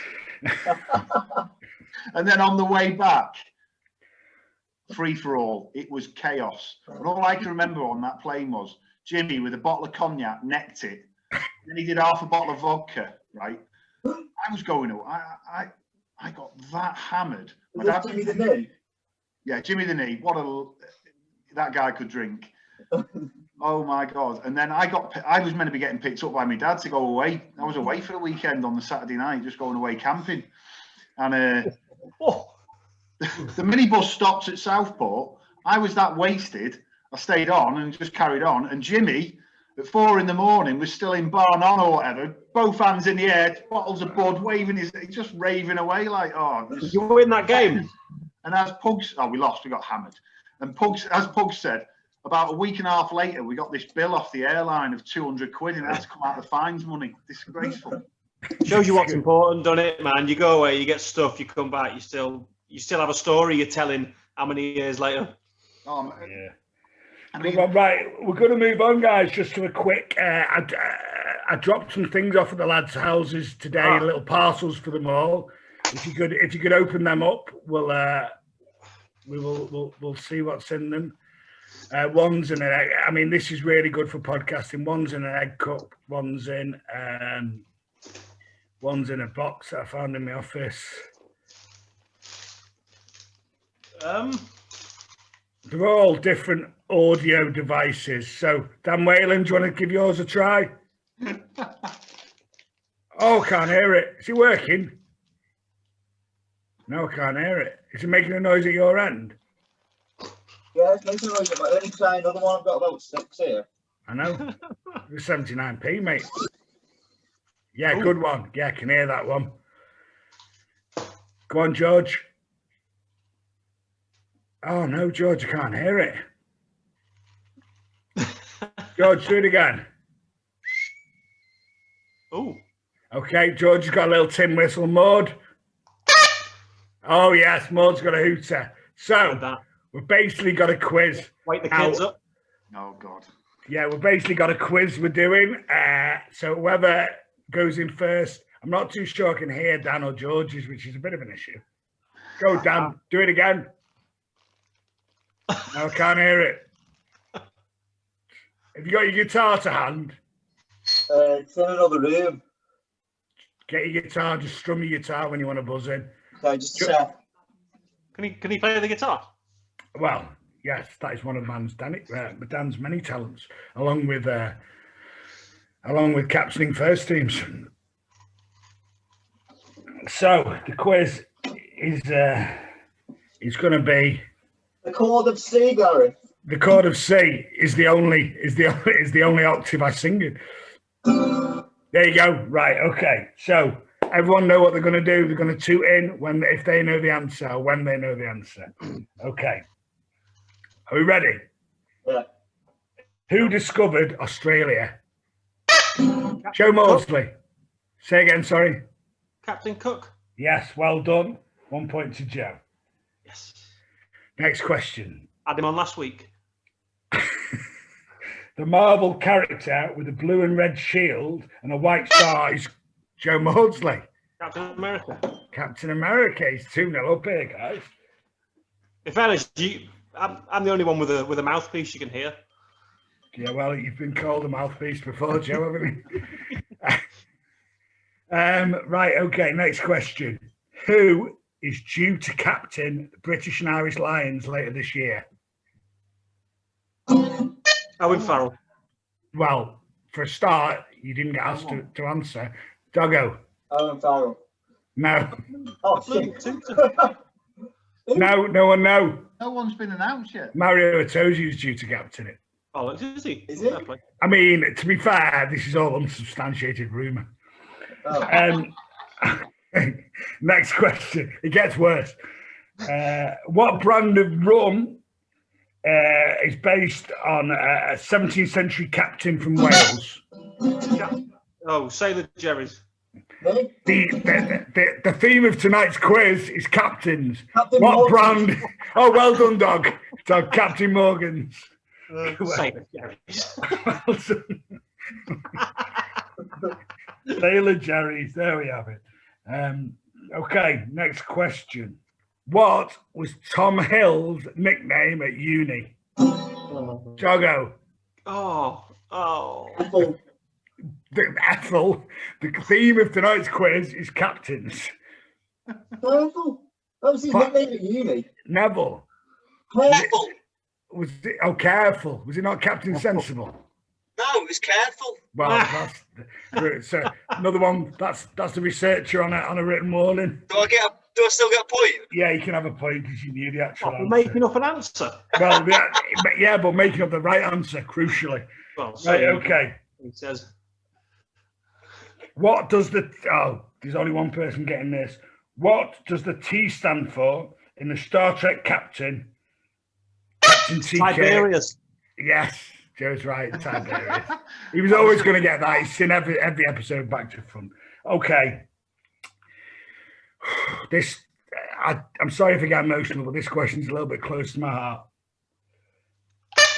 Speaker 3: And then on the way back, free for all. It was chaos. And all I can remember on that plane was Jimmy with a bottle of cognac necked it. Then he did half a bottle of vodka, right? I was going, I got that hammered.
Speaker 5: Was that Jimmy the Knee?
Speaker 3: Yeah, Jimmy the Knee. That guy could drink. Oh my God. And then I was meant to be getting picked up by my dad to go away. I was away for the weekend on the Saturday night, just going away camping. And the minibus stopped at Southport. I was that wasted. I stayed on and just carried on. And Jimmy, at 4 a.m, was still in bar none or whatever, both hands in the air, bottles of bud, waving he's just raving away like,
Speaker 4: You were in that game.
Speaker 3: And as Pugs, we lost, we got hammered. And as Pugs said, about a week and a half later, we got this bill off the airline of 200 quid, and that's come out of fines money. Disgraceful.
Speaker 4: Shows you what's important, doesn't it, man? You go away, you get stuff, you come back, you still have a story you're telling how many years later.
Speaker 2: Yeah. I mean, right, we're going to move on, guys. Just to a quick, I dropped some things off at the lads' houses today, little parcels for them all. If you could open them up, we'll see what's in them. One's in an egg. I mean, this is really good for podcasting. One's in an egg cup. One's in a box that I found in my office. They're all different audio devices. So, Dan Whalen, do you want to give yours a try? Oh, I can't hear it. Is it working? No, I can't hear it. Is it making a noise at your end?
Speaker 5: Yeah, it's making a noise. Let me try another one. I've got about 6 here.
Speaker 2: I know. It was 79p, mate. Yeah, good one. Yeah, I can hear that one. Go on, George. Oh, no, George, I can't hear it. George, do it again.
Speaker 4: Oh.
Speaker 2: Okay, George has got a little tin whistle. Maud. Oh, yes, Maud's got a hooter. So, we've basically got a quiz.
Speaker 4: Wake the kids up.
Speaker 3: Oh, God.
Speaker 2: Yeah, we've basically got a quiz we're doing. So, whoever goes in first, I'm not too sure I can hear Dan or George's, which is a bit of an issue. Go, Dan. Do it again. No, I can't hear it. Have you got your guitar to hand?
Speaker 5: It's in another room.
Speaker 2: Get your guitar, just strum your guitar when you want to buzz in.
Speaker 5: Okay, just a sec.
Speaker 4: Can he play the guitar?
Speaker 2: Well, yes, that is one of Dan's many talents, along with captaining first teams. So the quiz is going to be
Speaker 5: the chord of C, Gary.
Speaker 2: The chord of C is the only octave I sing in. There you go. Right. Okay. So everyone know what they're going to do. They're going to toot in if they know the answer or when they know the answer. Okay. Are we ready?
Speaker 5: Yeah.
Speaker 2: Who discovered Australia? Joe Mawdsley. Say again. Sorry.
Speaker 4: Captain Cook.
Speaker 2: Yes. Well done. 1 point to Joe.
Speaker 4: Yes.
Speaker 2: Next question.
Speaker 4: Had him on last week.
Speaker 2: The Marvel character with a blue and red shield and a white star is Joe Mawdsley.
Speaker 4: Captain America.
Speaker 2: Captain America. He's 2-0 up here, guys.
Speaker 4: In fairness, I'm the only one with a mouthpiece you can hear.
Speaker 2: Yeah, well, you've been called a mouthpiece before, Joe, haven't you? Right, okay, next question. Who is due to captain the British and Irish Lions later this year?
Speaker 4: Owen Farrell.
Speaker 2: Well, for a start, you didn't get asked to answer. Doggo.
Speaker 5: Owen Farrell.
Speaker 2: No.
Speaker 5: Oh, shit.
Speaker 2: No one know.
Speaker 3: No one's been announced yet.
Speaker 2: Mario Itoje is due to captain it.
Speaker 4: Oh, is he?
Speaker 6: Is it?
Speaker 2: I mean, to be fair, this is all unsubstantiated rumour.
Speaker 6: Oh.
Speaker 2: Next question. It gets worse. What brand of rum is based on a 17th century captain from Wales?
Speaker 4: Oh, Sailor Jerry's.
Speaker 6: No?
Speaker 2: The theme of tonight's quiz is captains.
Speaker 6: Captain
Speaker 2: What
Speaker 6: Morgan.
Speaker 2: brand? Oh, well done, dog. So Captain Morgan's.
Speaker 4: Sailor Jerry's.
Speaker 2: Sailor Jerry's. There we have it. Okay, next question. What was Tom Hill's nickname at uni? Jogo.
Speaker 4: Oh.
Speaker 6: Apple.
Speaker 2: Ethel. The theme of tonight's quiz is captains.
Speaker 6: Apple. That was his nickname at uni.
Speaker 2: Neville.
Speaker 5: Careful.
Speaker 2: Was it? Oh, careful. Was it not Captain Sensible?
Speaker 5: No, it was careful.
Speaker 2: Well, that's so another one. That's the researcher on a written warning.
Speaker 5: Do I still get a point?
Speaker 2: Yeah, you can have a point because you knew the actual
Speaker 4: We're
Speaker 2: answer.
Speaker 4: making up an answer.
Speaker 2: Well, yeah, but making up the right answer, crucially.
Speaker 4: Well, so
Speaker 2: Right, okay.
Speaker 4: He says,
Speaker 2: What does there's only one person getting this. What does the T stand for in the Star Trek Captain TK?
Speaker 4: Tiberius.
Speaker 2: Yes, Joe's right, Tiberius. He was always going to get that. He's seen every episode back to front. Okay. I'm sorry if I get emotional, but this question's a little bit close to my heart.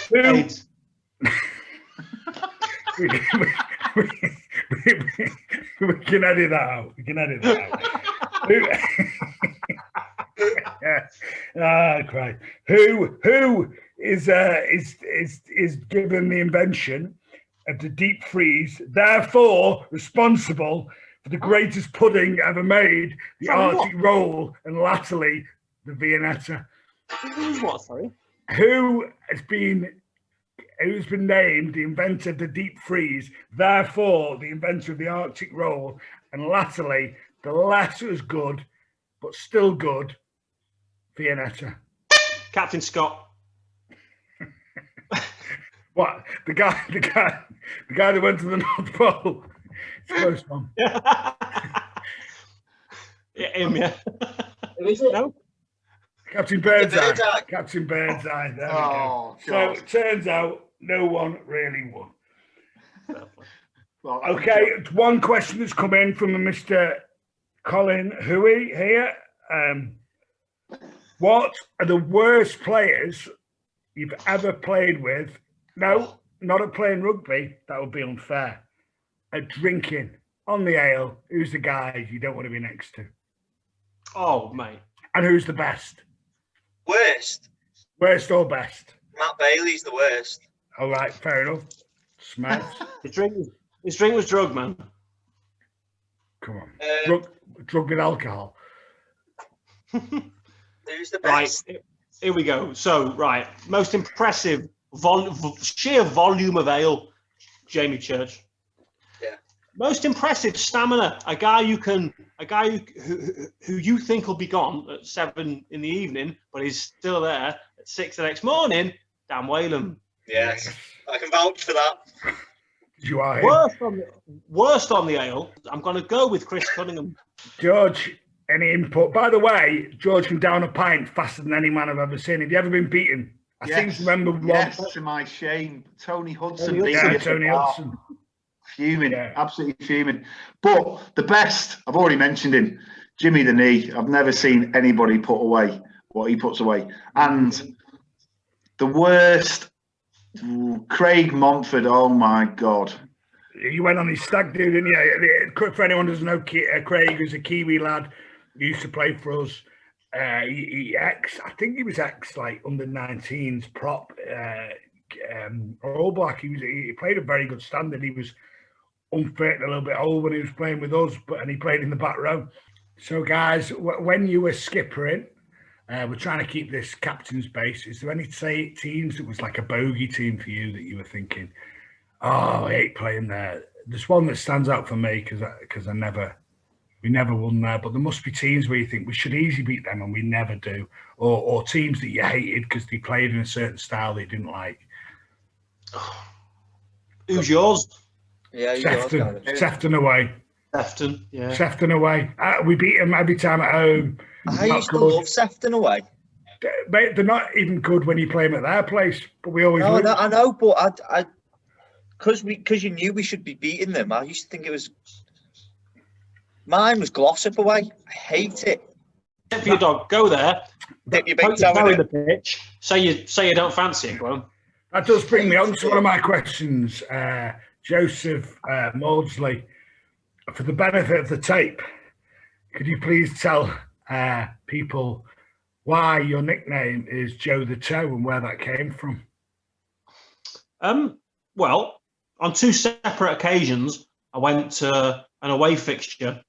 Speaker 2: Who, we can edit that out. We can edit that out. Christ. Who is given the invention of the deep freeze, therefore responsible for the greatest pudding ever made, the Arctic roll, and latterly the Viennetta?
Speaker 4: Who's what, sorry?
Speaker 2: Who's been named the inventor of the deep freeze, therefore the inventor of the Arctic roll, and latterly the less as good but still good Viennetta?
Speaker 4: Captain Scott.
Speaker 2: What, the guy that went to the North Pole? It's a close one.
Speaker 4: Yeah, him, yeah.
Speaker 6: Who is it?
Speaker 4: No?
Speaker 2: Captain Birdseye.
Speaker 5: Birdseye.
Speaker 2: Captain Birdseye. There we
Speaker 3: Oh,
Speaker 2: go. So
Speaker 3: God.
Speaker 2: it turns out no one really won.
Speaker 3: Well,
Speaker 2: Okay, one question that's come in from a Mr. Colin Huey here. What are the worst players you've ever played with? No, not at playing rugby. That would be unfair. At drinking on the ale. Who's the guy you don't want to be next to?
Speaker 4: Oh, mate.
Speaker 2: And who's the best?
Speaker 5: Worst.
Speaker 2: Worst or best?
Speaker 5: Matt Bailey's the worst.
Speaker 2: All right, fair enough. Smart.
Speaker 4: His drink was drug, man.
Speaker 2: Come on. Drug with alcohol.
Speaker 5: Who's the
Speaker 4: Right,
Speaker 5: best?
Speaker 4: here we go. So, right, most impressive sheer volume of ale, Jamie Church.
Speaker 5: Yeah.
Speaker 4: Most impressive stamina, a guy who you think will be gone at 7 in the evening, but he's still there at 6 the next morning. Dan Whalen.
Speaker 5: Yes. I can vouch for that.
Speaker 2: You are.
Speaker 4: Worst on the ale. I'm going to go with Chris Cunningham.
Speaker 2: George, any input? By the way, George can down a pint faster than any man I've ever seen. Have you ever been beaten? I seem to remember one.
Speaker 3: Yes, to my shame. Tony Hudson.
Speaker 4: Tony
Speaker 3: beat
Speaker 2: Yeah,
Speaker 3: me.
Speaker 2: Tony
Speaker 3: Oh,
Speaker 2: Hudson.
Speaker 3: Fuming,
Speaker 2: Yeah.
Speaker 3: absolutely fuming. But the best, I've already mentioned him, Jimmy the Knee. I've never seen anybody put away what he puts away. And the worst, Craig Montford. Oh my God.
Speaker 2: You went on his stag do, didn't you? For anyone who doesn't know, Craig was a Kiwi lad. He used to play for us. I think he was like under 19s prop, All Black. He played a very good standard. He was unfit and a little bit old when he was playing with us, and he played in the back row. So, guys, when you were skippering, we're trying to keep this captain's base. Is there any teams that was like a bogey team for you that you were thinking, oh, I hate playing there? There's one that stands out for me because we never won there. But there must be teams where you think we should easily beat them and we never do, or teams that you hated because they played in a certain style that you didn't like.
Speaker 4: Who's yours?
Speaker 5: Yeah, who's yours, Gareth?
Speaker 2: Sefton away.
Speaker 4: Sefton, yeah.
Speaker 2: Sefton away. We beat them every time at home.
Speaker 5: I used to love Sefton away.
Speaker 2: Mate, they're not even good when you play them at their place, but we always lose.
Speaker 5: I know, but because you knew we should be beating them. I used to think it was. Mine was Glossop away. I hate it.
Speaker 4: For your dog, go there.
Speaker 5: Dip your
Speaker 4: Poke
Speaker 5: big
Speaker 4: your
Speaker 5: toe
Speaker 4: toe in
Speaker 5: in
Speaker 4: the
Speaker 5: it.
Speaker 4: pitch. Say you don't fancy it, Glenn.
Speaker 2: That does bring me on to one of my questions, Joseph Mawdsley. For the benefit of the tape, could you please tell people why your nickname is Joe the Toe and where that came from?
Speaker 4: Well, on 2 separate occasions, I went to an away fixture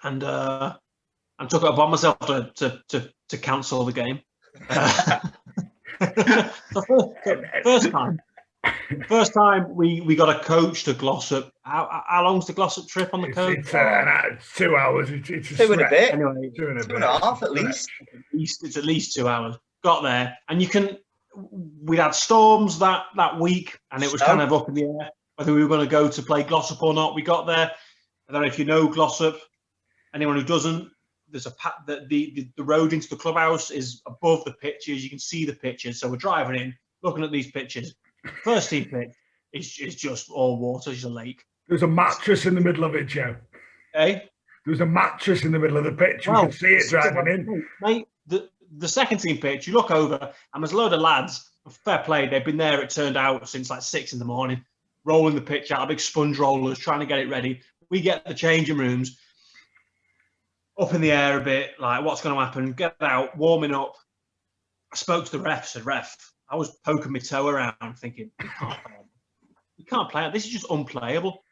Speaker 4: and took it upon myself to cancel the game. First time we got a coach to Glossop. How long's the Glossop trip on the coach?
Speaker 2: It's 2 hours. It's a
Speaker 5: 2 and a bit.
Speaker 4: Anyway,
Speaker 2: 2 and a bit.
Speaker 5: 2.5 at least.
Speaker 4: It's at least 2 hours. Got there, and we'd had storms that week, and it was kind of up in the air whether we were going to go to play Glossop or not. We got there. I don't know if you know Glossop. Anyone who doesn't, there's the road into the clubhouse is above the pitches. You can see the pitches. So we're driving in, looking at these pitches. First team pitch is just all water. It's a lake.
Speaker 2: There's a mattress in the middle of it, Joe.
Speaker 4: There
Speaker 2: was a mattress in the middle of the pitch. We could see it driving in.
Speaker 4: Mate, the second team pitch, you look over, and there's a load of lads. Fair play, they've been there, it turned out, since like 6 a.m, rolling the pitch out, big sponge rollers, trying to get it ready. We get the changing rooms up in the air a bit, like what's going to happen? Get out, warming up. I spoke to the ref, said, "Ref, I was poking my toe around, thinking, you can't play it. This is just unplayable."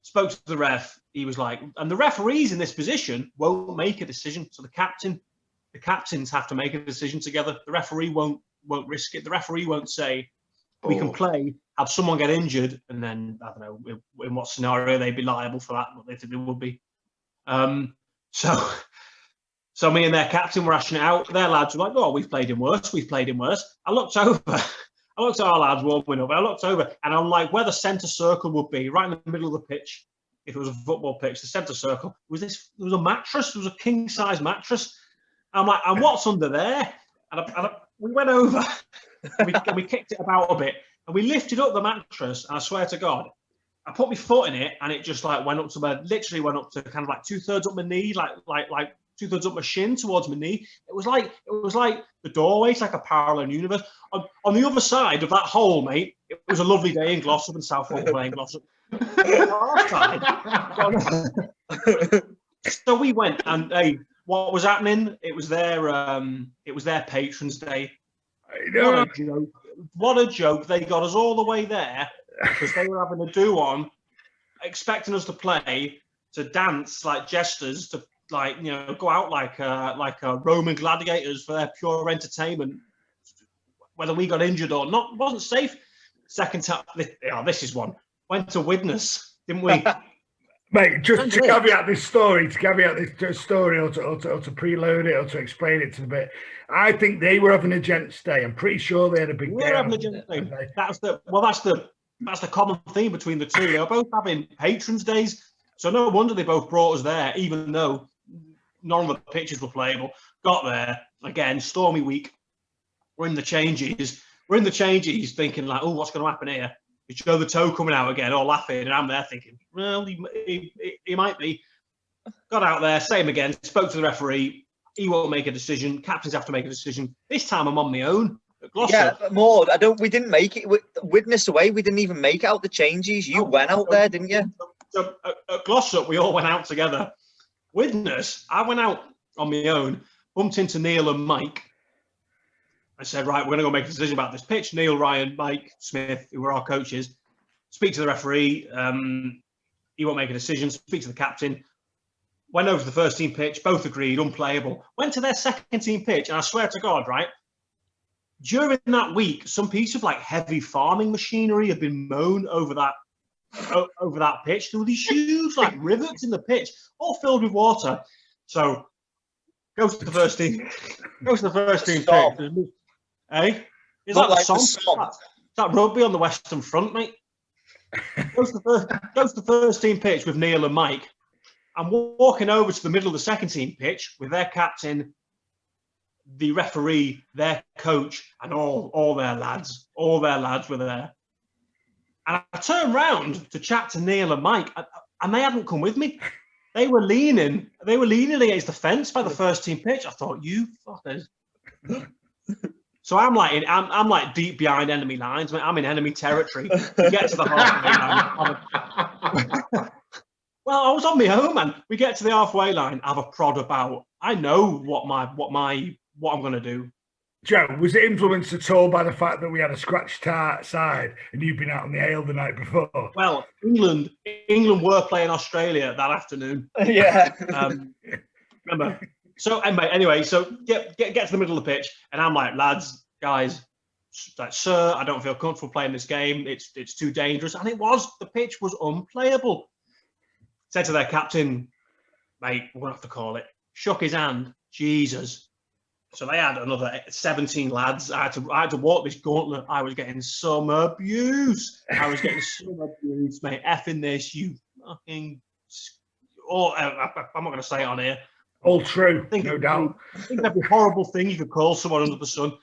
Speaker 4: Spoke to the ref. He was like, and the referees in this position won't make a decision. So the captains have to make a decision together. The referee won't risk it. The referee won't say, we can play, have someone get injured, and then, I don't know, in what scenario they'd be liable for that, but they think they would be. So me and their captain were hashing it out. Their lads were like, "Oh, we've played him worse. I looked over. I looked at our lads warming up. I looked over, and I'm like, where the centre circle would be, right in the middle of the pitch. If it was a football pitch, the centre circle was this. There was a mattress. There was a king size mattress. I'm like, and what's under there? And we went over. And we kicked it about a bit, and we lifted up the mattress. And I swear to God, I put my foot in it, and it just like went up to literally went up to kind of like 2/3 up my knee, like 2/3 up my shin towards my knee. It was like the doorway. It's like a parallel universe. On the other side of that hole, mate, it was a lovely day in Glossop and Southport playing Glossop. So we went, and hey, what was happening? It was their patrons' day. What a joke! They got us all the way there because they were having a do-on, expecting us to play, to dance like jesters, to go out like Roman gladiators for their pure entertainment. Whether we got injured or not, wasn't safe. Second time, this is one. Went to Widnes, didn't we?
Speaker 2: Mate, just to caveat this story, or to preload it, or to explain it to the bit, I think they were having a gents' day. I'm pretty sure they had a big day.
Speaker 4: We were having a gents' day. That's the common theme between the two. They were both having patrons' days, so no wonder they both brought us there, even though none of the pitches were playable. Got there again, stormy week. We're in the changes, thinking like, oh, what's going to happen here? You show the toe coming out again, all laughing, and I'm there thinking, well, he might be. Got out there, same again, spoke to the referee. He won't make a decision. Captains have to make a decision. This time I'm on my own.
Speaker 5: Yeah, Maud, we didn't make it. Witness away, we didn't even make out the changes. You went out there, didn't you?
Speaker 4: So at Glossop, we all went out together. Witness, I went out on my own, bumped into Neil and Mike. I said, right, we're going to go make a decision about this pitch. Neil, Ryan, Mike, Smith, who were our coaches, speak to the referee. He won't make a decision. Speak to the captain. Went over to the first team pitch. Both agreed, unplayable. Went to their second team pitch. And I swear to God, right, during that week, some piece of like heavy farming machinery had been mown over that pitch. There were these huge like rivets in the pitch, all filled with water. So goes to the first team. Pitch. Hey, is that like the song? that rugby on the Western Front, mate. Goes to the first team pitch with Neil and Mike. I'm walking over to the middle of the second team pitch with their captain, the referee, their coach, and all their lads. All their lads were there. And I turned round to chat to Neil and Mike, and they hadn't come with me. They were leaning against the fence by the first team pitch. I thought, you fuckers. So I'm like deep behind enemy lines. I'm in enemy territory. We get to the halfway line. Well, I was on my own, man. We get to the halfway line. Have a prod about. I know what I'm going to do.
Speaker 2: Joe, was it influenced at all by the fact that we had a scratch side and you'd been out on the ale the night before?
Speaker 4: Well, England were playing Australia that afternoon.
Speaker 5: Yeah.
Speaker 4: Remember? So anyway, so get to the middle of the pitch, and I'm like, lads, guys, like, sir, I don't feel comfortable playing this game. It's too dangerous, and it was. The pitch was unplayable. Said to their captain, mate, we're gonna have to call it. Shook his hand. Jesus. So they had another 17 lads. I had to walk this gauntlet. I was getting some abuse. Mate. Effing this, you fucking. Oh, I'm not going to say it on here.
Speaker 2: All true, no doubt.
Speaker 4: I think every horrible thing you could call someone under the sun.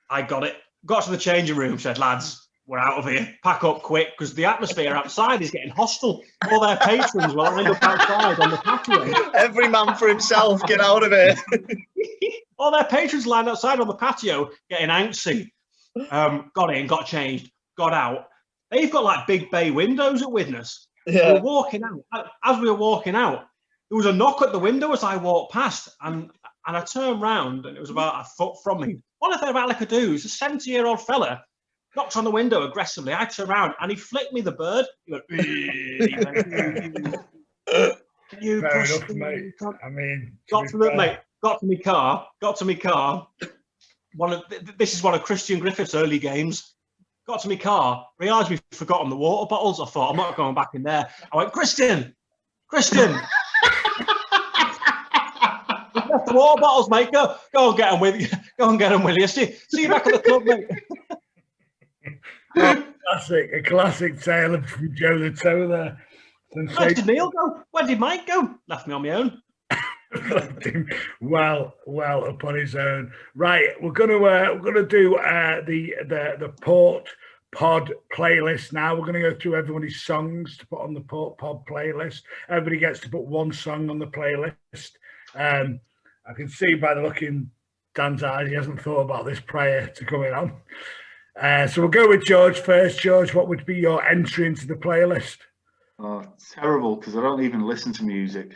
Speaker 4: I got it. Got to the changing room, said, lads, we're out of here. Pack up quick, because the atmosphere outside is getting hostile. All their patrons will end up outside on the patio.
Speaker 5: Every man for himself, get out of here.
Speaker 4: All their patrons lined outside on the patio, getting antsy. Got in, got changed, got out. They've got like big bay windows at Widnes.
Speaker 5: Yeah.
Speaker 4: We were walking out. As we were walking out, there was a knock at the window as I walked past, and I turned round, and it was about a foot from me. What if I could do? He's a 70-year-old fella, knocked on the window aggressively. I turned around, and he flicked me the bird. He went, you
Speaker 2: Fair
Speaker 4: pussy.
Speaker 2: enough, mate. I mean,
Speaker 4: Got to my car. This is one of Christian Griffith's early games. Got to my car, realised we'd forgotten the water bottles. I thought, I'm not going back in there. I went, Christian. Left the water bottles, mate. Go and get them with you. Go and get them with you. See you back at the club, mate.
Speaker 2: A classic tale of from Joe the Toe there.
Speaker 4: Where did Neil go? Where did Mike go? Left me on my own.
Speaker 2: well upon his own. Right, we're gonna do the Port Pod playlist now. We're gonna go through everybody's songs to put on the Port Pod playlist. Everybody gets to put one song on the playlist. I can see by the look in Dan's eyes, he hasn't thought about this prior to coming on. So we'll go with George first. George, what would be your entry into the playlist?
Speaker 3: Oh, terrible, because I don't even listen to music.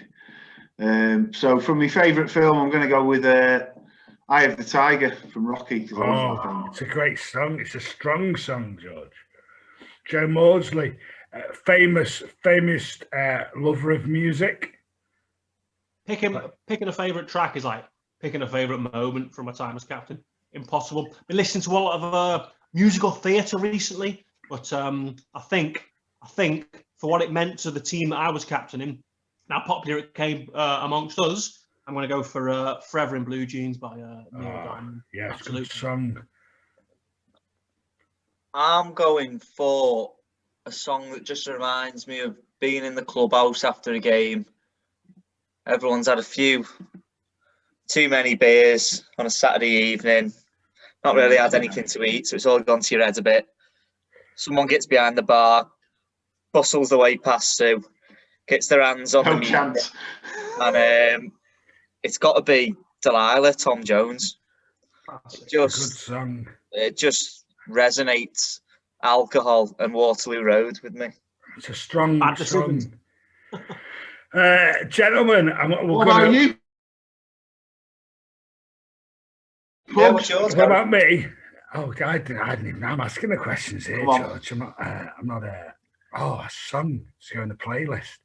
Speaker 3: So from my favourite film, I'm going to go with Eye of the Tiger from Rocky.
Speaker 2: Oh, it's a great song. It's a strong song, George. Joe Mawdsley, famous lover of music.
Speaker 4: Picking a favourite track is like picking a favourite moment from my time as captain. Impossible. Been listening to a lot of musical theatre recently, but I think for what it meant to the team that I was captaining, how popular it came amongst us, I'm going to go for Forever in Blue Jeans by Neil Diamond.
Speaker 2: Yeah,
Speaker 4: absolute
Speaker 2: song.
Speaker 5: I'm going for a song that just reminds me of being in the clubhouse after a game. Everyone's had a few too many beers on a Saturday evening, not really had anything to eat, so it's all gone to your head a bit. Someone gets behind the bar, bustles the way past Sue, gets their hands on the music, and it's got to be Delilah, Tom Jones.
Speaker 2: Good song.
Speaker 5: It just resonates alcohol and Waterloo Road with me.
Speaker 2: It's a strong song. Gentlemen,
Speaker 3: what about you?
Speaker 5: Yeah, what's yours?
Speaker 2: What about me? Oh, I didn't even. I'm asking the questions here, George. I'm not. A song to go in the playlist.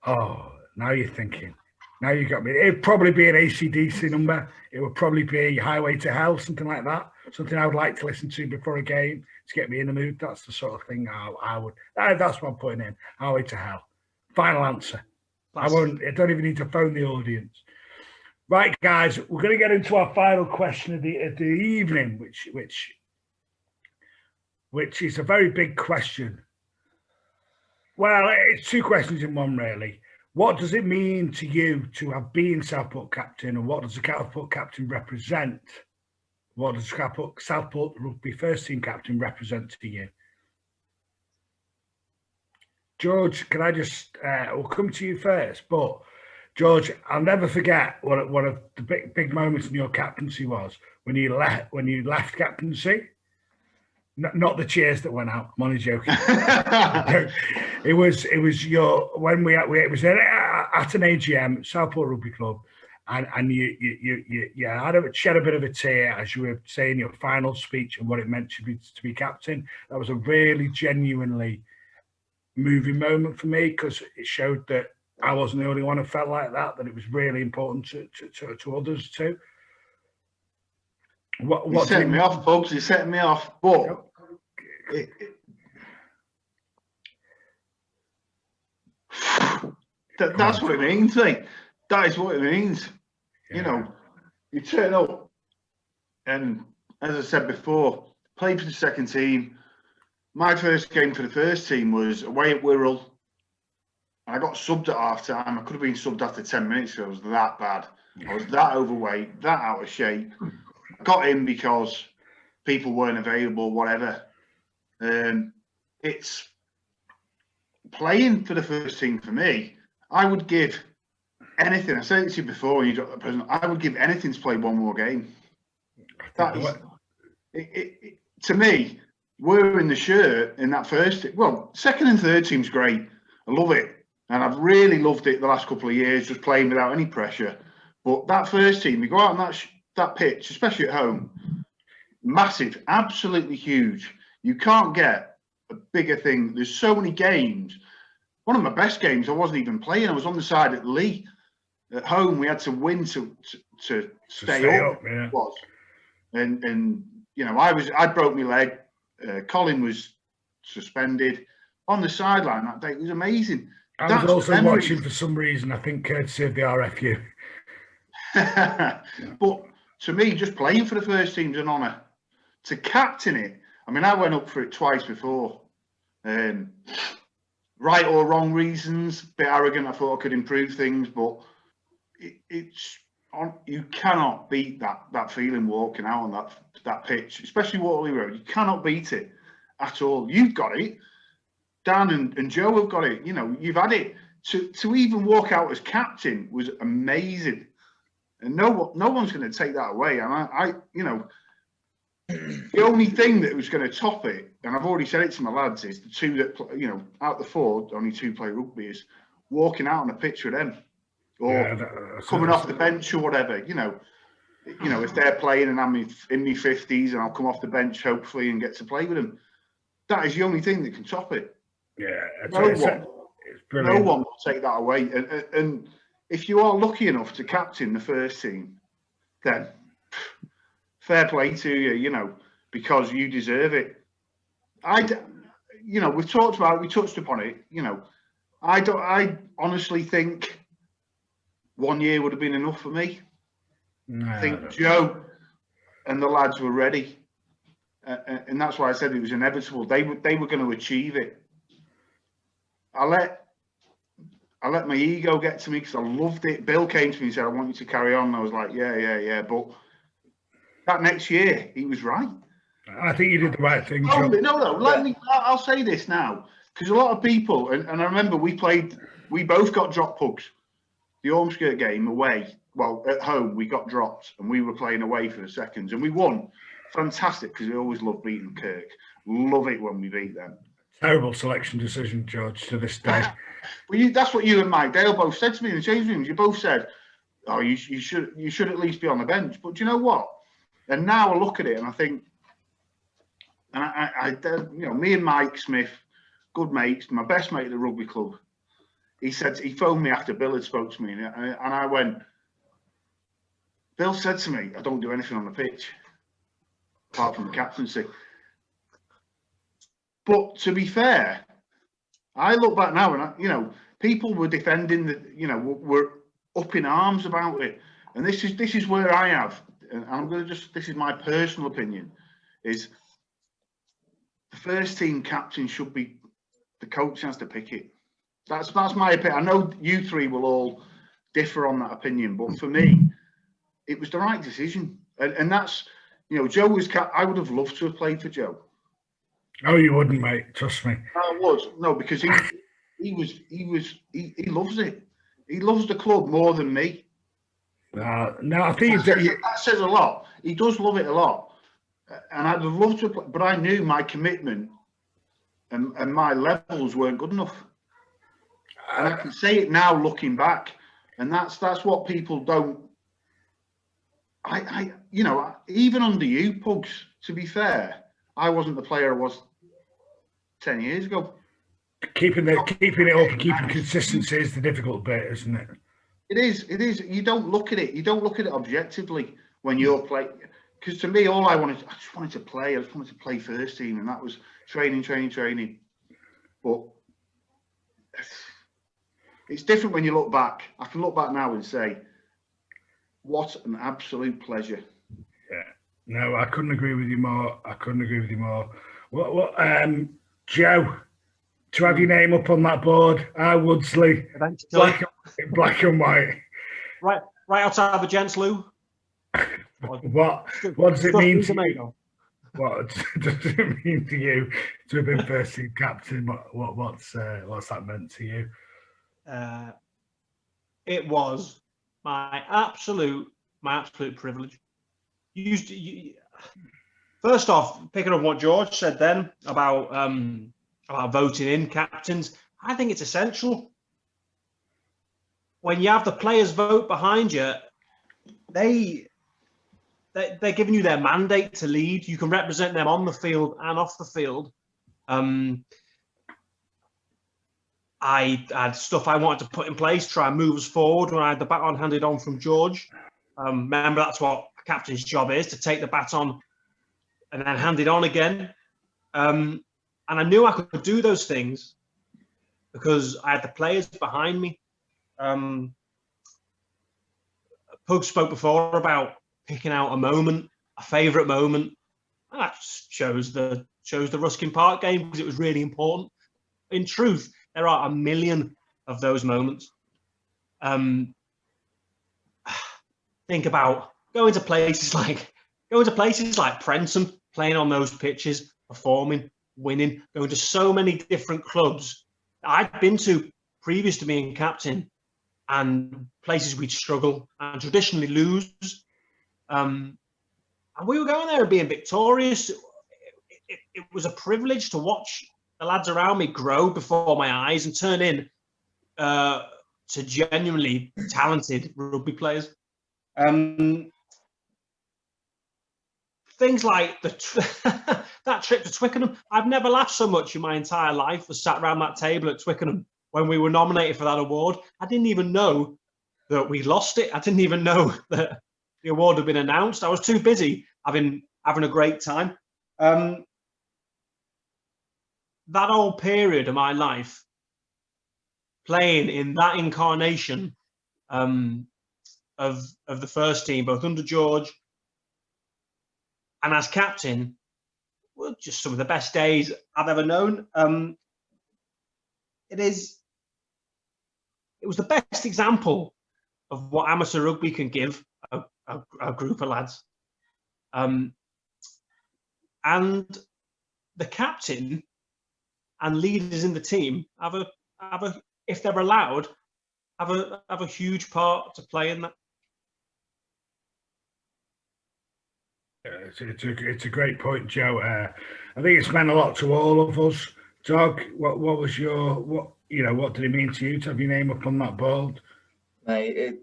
Speaker 2: Oh, now you're thinking. Now you got me. It'd probably be an AC/DC number. It would probably be Highway to Hell, something like that. Something I would like to listen to before a game to get me in the mood. That's the sort of thing I would. That's what I'm putting in. Highway to Hell. Final answer. I don't even need to phone the audience. Right, guys, we're going to get into our final question of the evening, which which is a very big question. Well, it's two questions in one, really. What does it mean to you to have been Southport captain, and what does the Southport captain represent? What does Southport Rugby first team captain represent to you? George, can I just, we'll come to you first, but George, I'll never forget what one of the big moments in your captaincy was when you left captaincy. Not the cheers that went out. I'm only joking. It was your when we it was at an AGM at Southport Rugby Club, and you shed a bit of a tear as you were saying your final speech and what it meant to be captain. That was a really genuinely moving moment for me, because it showed that I wasn't the only one who felt like that. That it was really important to others too.
Speaker 7: You're setting me off, Bugs. You're setting me off. But that's what it means, mate. That is what it means. Yeah. You know, you turn up, and as I said before, played for the second team. My first game for the first team was away at Wirral. I got subbed at half time. I could have been subbed after 10 minutes. I was that bad. I was that overweight, that out of shape. I got in because people weren't available, whatever. It's playing for the first team for me. I would give anything. I said it to you before when you got the president. I would give anything to play one more game. That is, to me, wearing the shirt in that first, well, second and third team's great. I love it. And I've really loved it the last couple of years, just playing without any pressure. But that first team, you go out on that pitch, especially at home, massive, absolutely huge. You can't get a bigger thing. There's so many games. One of my best games, I wasn't even playing. I was on the side at Lee. At home, we had to win to stay up. Yeah. It was. And you know, I broke my leg. Colin was suspended on the sideline that day. It was amazing.
Speaker 2: I was also watching for some reason, I think courtesy of the RFU.
Speaker 7: But to me, just playing for the first team is an honour. To captain it, I mean, I went up for it twice before. Right or wrong reasons, a bit arrogant, I thought I could improve things, but you cannot beat that feeling walking out on that pitch, especially Waterloo Road. You cannot beat it at all. You've got it. Dan and Joe have got it. You know, you've had it. To even walk out as captain was amazing, and no one's going to take that away. And I you know, the only thing that was going to top it, and I've already said it to my lads, is the two that play, you know, out the four, only two play rugby, is walking out on a pitch with them, or coming off the bench or whatever. You know, if they're playing and I'm in my 50s and I'll come off the bench hopefully and get to play with them. That is the only thing that can top it.
Speaker 2: Yeah,
Speaker 7: no one will take that away. And if you are lucky enough to captain the first team, then fair play to you, you know, because you deserve it. You know, we touched upon it, you know, I honestly think 1 year would have been enough for me. No, I think Joe and the lads were ready. And that's why I said it was inevitable. They were going to achieve it. I let my ego get to me because I loved it. Bill came to me and said, I want you to carry on. And I was like, yeah. But that next year, he was right.
Speaker 2: I think you did the right thing,
Speaker 7: Joe. No. I'll say this now. Because a lot of people, and I remember we both got drop pugs. The Ormskirk game away, well, at home, we got dropped and we were playing away for the seconds and we won. Fantastic, because we always love beating Kirk. Love it when we beat them.
Speaker 2: Terrible selection decision, George, to this day.
Speaker 7: Well, that's what you and Mike Dale both said to me in the change rooms. You both said, "Oh, you should at least be on the bench." But do you know what? And now I look at it and I think, and I you know, me and Mike Smith, good mates, my best mate at the rugby club. He phoned me after Bill had spoke to me, and I went. Bill said to me, "I don't do anything on the pitch, apart from the captaincy." But to be fair, I look back now and, you know, people were defending were up in arms about it. And this is where I have, and I'm going to this is my personal opinion, is the first team captain should be the coach has to pick it. That's my opinion. I know you three will all differ on that opinion, but for me, it was the right decision. And that's, you know, Joe was I would have loved to have played for Joe.
Speaker 2: Oh, you wouldn't, mate. Trust me.
Speaker 7: I would. No, because he loves it. He loves the club more than me.
Speaker 2: No, I think
Speaker 7: that says a lot. He does love it a lot. And I'd have loved to play, but I knew my commitment and my levels weren't good enough. And I can say it now looking back. And that's what people don't. You know, even under you, Pugs, to be fair, I wasn't the player I was 10 years ago.
Speaker 2: Keeping it up and keeping consistency is the difficult bit, isn't it?
Speaker 7: It is. You don't look at it. You don't look at it objectively when you're playing. Because to me, I just wanted to play. I just wanted to play first team, and that was training. But it's different when you look back. I can look back now and say, what an absolute pleasure.
Speaker 2: Yeah. No, I couldn't agree with you more. What, Joe, to have your name up on that board, Mawdsley, black and white.
Speaker 4: Right outside the gents, Lou.
Speaker 2: What does it mean to you? What does it mean to you to have been first team captain? What's that meant to you?
Speaker 4: It was my absolute privilege. First off, picking up what George said then about voting in captains, I think it's essential. When you have the players vote behind you, they're giving you their mandate to lead. You can represent them on the field and off the field. I had stuff I wanted to put in place, try and move us forward when I had the baton handed on from George. Remember, that's what a captain's job is, to take the baton and then hand it on again. And I knew I could do those things because I had the players behind me. Pug spoke before about picking out a moment, a favourite moment. And that chose the Ruskin Park game because it was really important. In truth, there are a million of those moments. Think about going to places like Prenton, playing on those pitches, performing, winning, going to so many different clubs I'd been to previous to being captain, and places we'd struggle and traditionally lose. And we were going there and being victorious. It was a privilege to watch the lads around me grow before my eyes and turn in to genuinely talented rugby players. Things like that trip to Twickenham. I've never laughed so much in my entire life as sat around that table at Twickenham when we were nominated for that award. I didn't even know that we lost it. I didn't even know that the award had been announced. I was too busy having a great time. That whole period of my life, playing in that incarnation of the first team, both under George and as captain, were just some of the best days I've ever known. It was the best example of what amateur rugby can give a group of lads. And the captain and leaders in the team have a if they're allowed, have a huge part to play in that.
Speaker 2: It's a great point, Joe. I think it's meant a lot to all of us. Dog, what was what did it mean to you to have your name up on that board?
Speaker 5: Mate, it's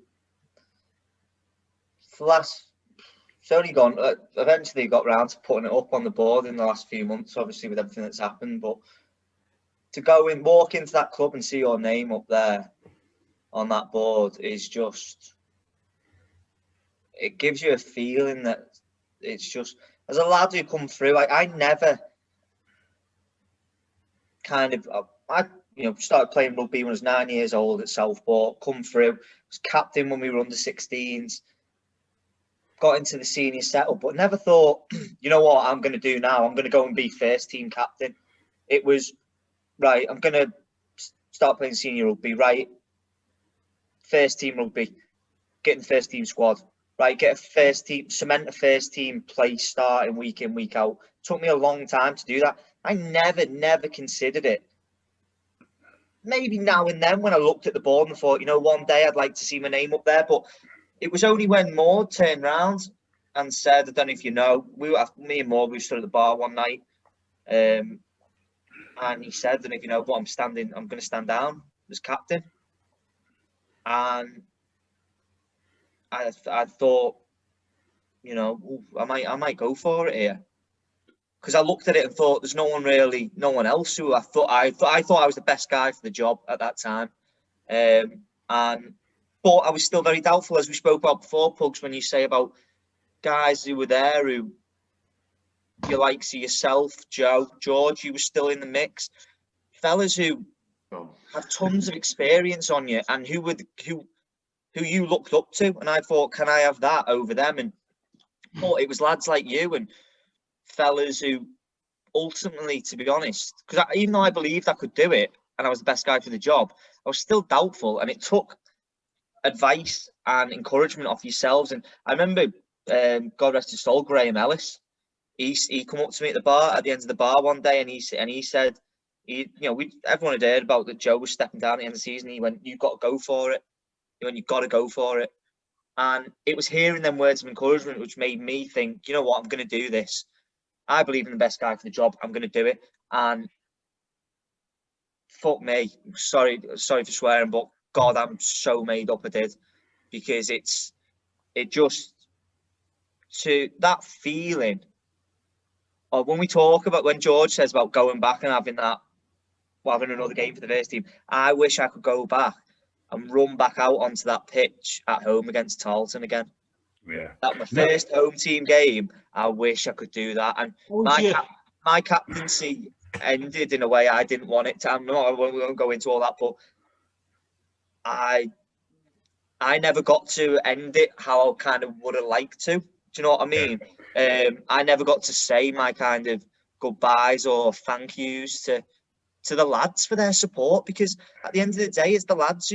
Speaker 5: only gone. Eventually, got round to putting it up on the board in the last few months, obviously with everything that's happened. But to walk into that club and see your name up there on that board is just. It gives you a feeling that it's just, as a lad who come through, I never I started playing rugby when I was 9 years old at Southport, come through, was captain when we were under 16s, got into the senior setup, but never thought, you know what I'm going to do now? I'm going to go and be first team captain. It was, right, I'm going to start playing senior rugby, right? First team rugby, get in the first team squad, right? Get a first team, cement a first team place starting week in, week out. Took me a long time to do that. I never considered it. Maybe now and then when I looked at the board and thought, you know, one day I'd like to see my name up there, but it was only when Maud turned round and said, I don't know if you know, me and Maud, we stood at the bar one night, and he said, I don't know if you know, but I'm going to stand down as captain. And I thought, you know, I might go for it here. Because I looked at it and thought there's no one else who I thought I was the best guy for the job at that time. But I was still very doubtful, as we spoke about before, Pugs, when you say about guys who were there who you like, see yourself, Joe, George, you were still in the mix. Fellas who have tons of experience on you and who you looked up to. And I thought, can I have that over them? And but it was lads like you and fellas who ultimately, to be honest, because even though I believed I could do it and I was the best guy for the job, I was still doubtful, and it took advice and encouragement off yourselves. And I remember, God rest his soul, Graham Ellis. He come up to me at the end of the bar one day, and he said, everyone had heard about that Joe was stepping down at the end of the season. He went, "You've got to go for it." He went, "You've got to go for it." And it was hearing them words of encouragement which made me think, you know what, I'm going to do this. I believe in the best guy for the job. I'm going to do it. And fuck me, sorry for swearing, but God, I'm so made up I did, because to that feeling of when we talk about, when George says about going back and having another game for the first team, I wish I could go back and run back out onto that pitch at home against Tarleton again.
Speaker 2: Yeah.
Speaker 5: That my first home team game. I wish I could do that. And my captaincy ended in a way I didn't want it to. We won't go into all that, but I never got to end it how I kind of would have liked to. Do you know what I mean? Yeah. I never got to say my kind of goodbyes or thank yous to the lads for their support, because at the end of the day, it's the lads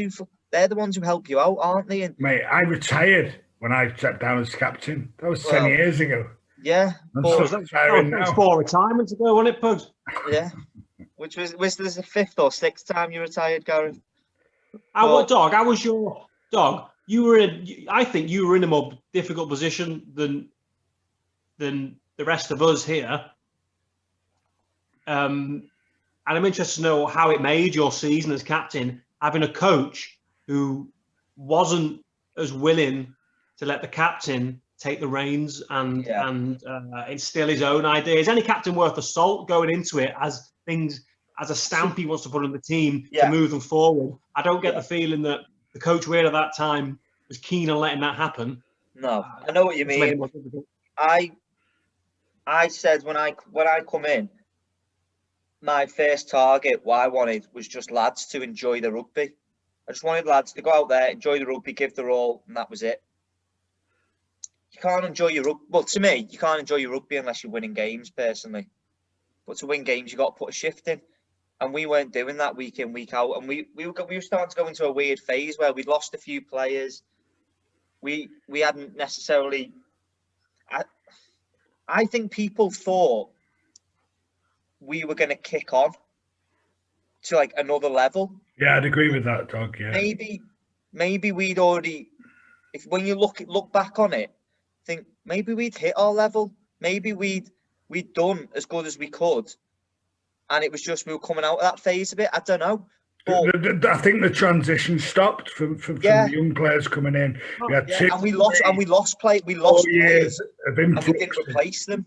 Speaker 5: they're the ones who help you out, aren't they? And,
Speaker 2: mate, I retired when I stepped down as captain. That was 10 years ago.
Speaker 5: Yeah.
Speaker 4: That was 4 retirements ago, wasn't it, Pugs?
Speaker 5: Yeah. Which was this the 5th or 6th time you retired, Gareth?
Speaker 4: Dog, how was your dog? I think you were in a more difficult position than the rest of us here. And I'm interested to know how it made your season as captain, having a coach who wasn't as willing to let the captain take the reins and instill his own ideas. Any captain worth a salt going into it as a stamp he wants to put on the team to move them forward. I don't get the feeling that the coach we had at that time was keen on letting that happen.
Speaker 5: No, I know what you mean. I said when I come in, my first target, what I wanted was just lads to enjoy the rugby. I just wanted lads to go out there, enjoy the rugby, give their all, and that was it. You can't enjoy your rugby. Well, to me, you can't enjoy your rugby unless you're winning games, personally. But to win games, you got to put a shift in. And we weren't doing that week in, week out. And we were starting to go into a weird phase where we'd lost a few players. We hadn't necessarily... I think people thought we were going to kick on to like another level.
Speaker 2: Yeah, I'd agree with that, Doug. Yeah.
Speaker 5: Maybe we'd already, when you look back on it, think maybe we'd hit our level. Maybe we'd done as good as we could, and it was just we were coming out of that phase a bit. I don't know. But
Speaker 2: I think the transition stopped from the young players coming in.
Speaker 5: And we lost 4
Speaker 2: years of influence.
Speaker 5: And we didn't replace them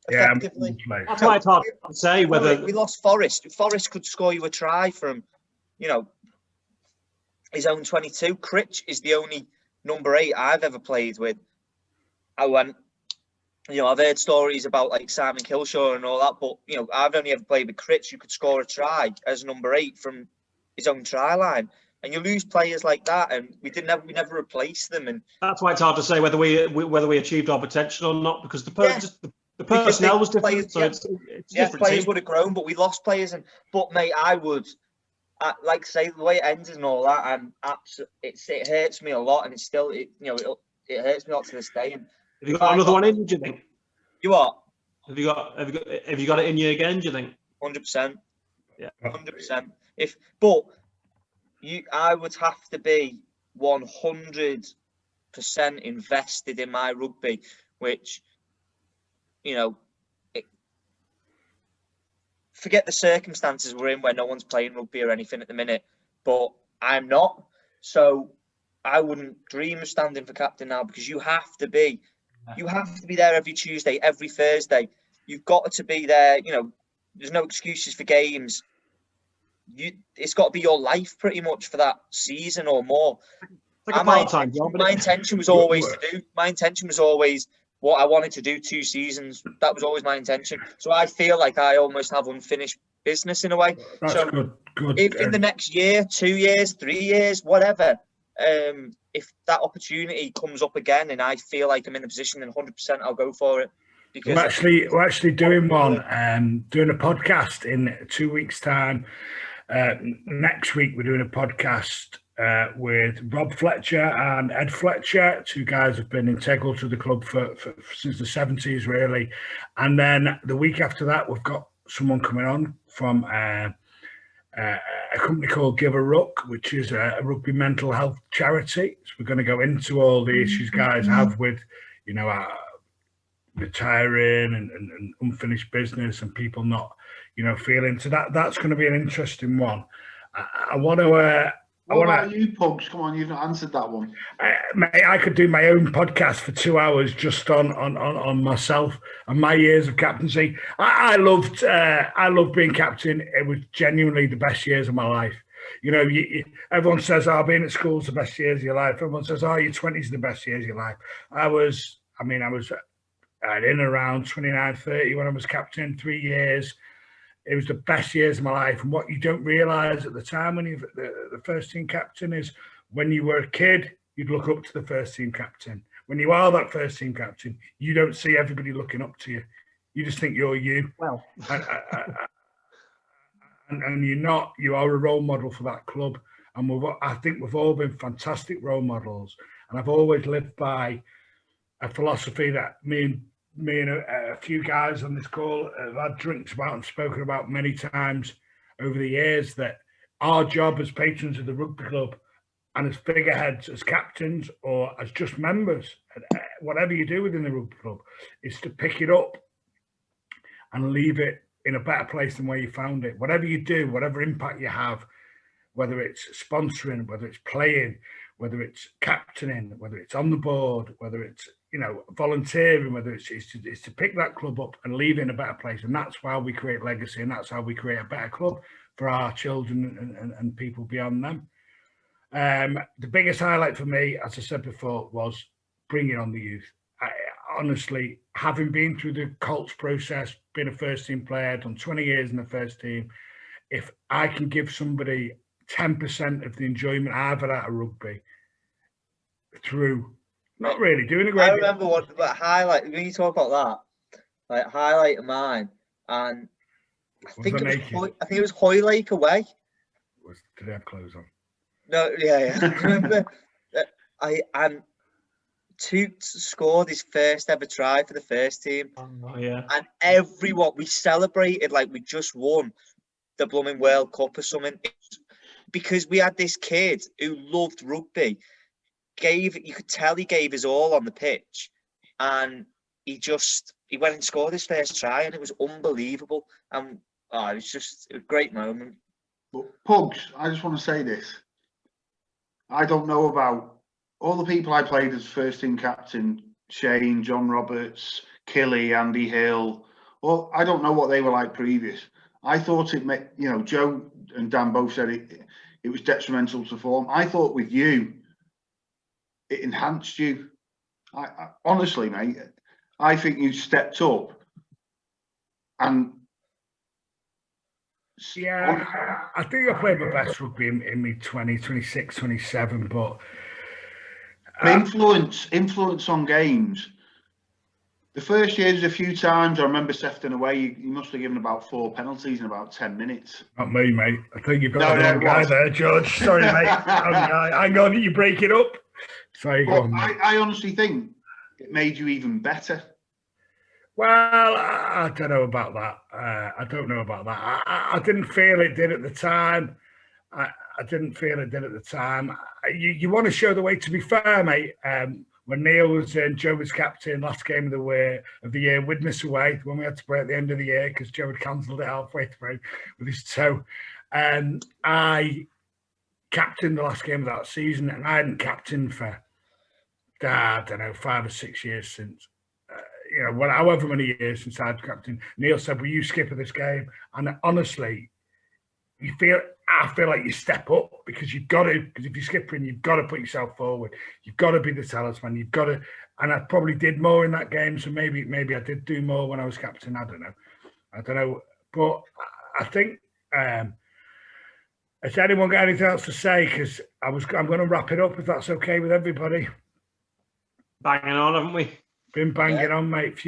Speaker 5: effectively.
Speaker 4: That's why it's hard to say whether
Speaker 5: we lost Forrest. Forrest could score you a try from, his own 22. Critch is the only number 8 I've ever played with. I've heard stories about like Simon Kilshaw and all that, but I've only ever played with Critch, who could score a try as number 8 from his own try line. and you lose players like that, and we never replaced them, and
Speaker 4: that's why it's hard to say whether we achieved our potential or not, because the personnel was different. So it's different.
Speaker 5: Players would have grown, but we lost players. But mate, I would. Like say the way it ended and all that, and it hurts me a lot, and it hurts me a lot to this day. And
Speaker 4: have you got another one in? Do you think?
Speaker 5: You what?
Speaker 4: Have you got it in you again? Do you think?
Speaker 5: 100%.
Speaker 4: Yeah.
Speaker 5: 100%. I would have to be 100% invested in my rugby, which, forget the circumstances we're in where no one's playing rugby or anything at the minute, but I'm not. So I wouldn't dream of standing for captain now, because you have to be there every Tuesday, every Thursday. You've got to be there. There's no excuses for games. It's got to be your life pretty much for that season or more.
Speaker 4: Like a part-time job.
Speaker 5: My intention was always what I wanted to do 2 seasons. That was always my intention. So I feel like I almost have unfinished business in a way.
Speaker 2: That's
Speaker 5: so
Speaker 2: good.
Speaker 5: If in the next year, 2 years, 3 years, whatever, if that opportunity comes up again and I feel like I'm in the position, then 100% I'll go for it. Because
Speaker 2: we're actually doing doing a podcast in 2 weeks' time. Next week we're doing a podcast with Rob Fletcher and Ed Fletcher. 2 guys have been integral to the club for since the 70s, really. And then the week after that, we've got someone coming on from a company called Give a Ruck, which is a rugby mental health charity. So we're going to go into all the issues guys have with, retiring and unfinished business and people not, feeling. So that's going to be an interesting one. I want to.
Speaker 7: What about you, Pugs? Come on, you've not answered that one.
Speaker 2: Mate, I could do my own podcast for 2 hours just on myself and my years of captaincy. I loved being captain. It was genuinely the best years of my life. Everyone says, being at school's the best years of your life. Everyone says, your 20s are the best years of your life. I was in around 29, 30 when I was captain, 3 years. It was the best years of my life. And what you don't realise at the time when you're the first team captain is when you were a kid, you'd look up to the first team captain. When you are that first team captain, you don't see everybody looking up to you. You just think you're you.
Speaker 4: Well,
Speaker 2: and you're not. You are a role model for that club. And I think we've all been fantastic role models. And I've always lived by a philosophy that me and a few guys on this call have had drinks about and spoken about many times over the years, that our job as patrons of the rugby club and as figureheads, as captains or as just members, whatever you do within the rugby club, is to pick it up and leave it in a better place than where you found it. Whatever you do, whatever impact you have, whether it's sponsoring, whether it's playing, whether it's captaining, whether it's on the board, whether it's volunteering, whether it's to pick that club up and leave it in a better place. And that's how we create legacy, and that's how we create a better club for our children and people beyond them. The biggest highlight for me, as I said before, was bringing on the youth. Honestly, having been through the Colts process, been a first team player, done 20 years in the first team, if I can give somebody 10% of the enjoyment I've had out of rugby through not really doing a great
Speaker 5: I remember what highlight, when you talk about that, like highlight of mine, and I think it was Hoylake away.
Speaker 2: Did they have clothes on?
Speaker 5: No, yeah. I remember Toots scored his first ever try for the first team.
Speaker 4: Oh, yeah.
Speaker 5: And everyone, we celebrated like we just won the blooming World Cup or something. Because we had this kid who loved rugby. You could tell he gave his all on the pitch, and he went and scored his first try, and it was unbelievable. And it was just a great moment.
Speaker 7: But Pugs, I just want to say this. I don't know about all the people I played as first team captain, Shane, John Roberts, Killy, Andy Hill. Well, I don't know what they were like previous. I thought it made, Joe and Dan both said it was detrimental to form. I thought with you, it enhanced you. I honestly, mate, I think you stepped up and
Speaker 2: Yeah, I think I played my best rugby in me 20, 26, 27, but
Speaker 7: influence on games. The first year, there's a few times I remember Sefton away. You must have given about 4 penalties in about 10 minutes.
Speaker 2: Not me, mate. I think you've got the wrong guy there, George. Sorry, mate. Hang on, you break it up. Sorry, go on, mate.
Speaker 7: I honestly think it made you even better.
Speaker 2: Well, I don't know about that. I don't know about that. I didn't feel it did at the time. I didn't feel it did at the time. You want to show the way, to be fair, mate. When Neil was in, Joe was captain, last game of the year, Widnes away, when we had to play at the end of the year because Joe had cancelled it halfway through with his toe. I captained the last game of that season, and I hadn't captained for, I don't know, 5 or 6 years since. However many years since I'd captained. Neil said, "Will you skip this game?" And honestly, I feel like you step up because you've got to. Because if you're skipping, you've got to put yourself forward. You've got to be the talisman. You've got to. And I probably did more in that game, so maybe I did do more when I was captain. I don't know. But I think. Has anyone got anything else to say? Because I'm going to wrap it up if that's okay with everybody.
Speaker 4: Banging on, haven't we?
Speaker 2: Been banging on, mate.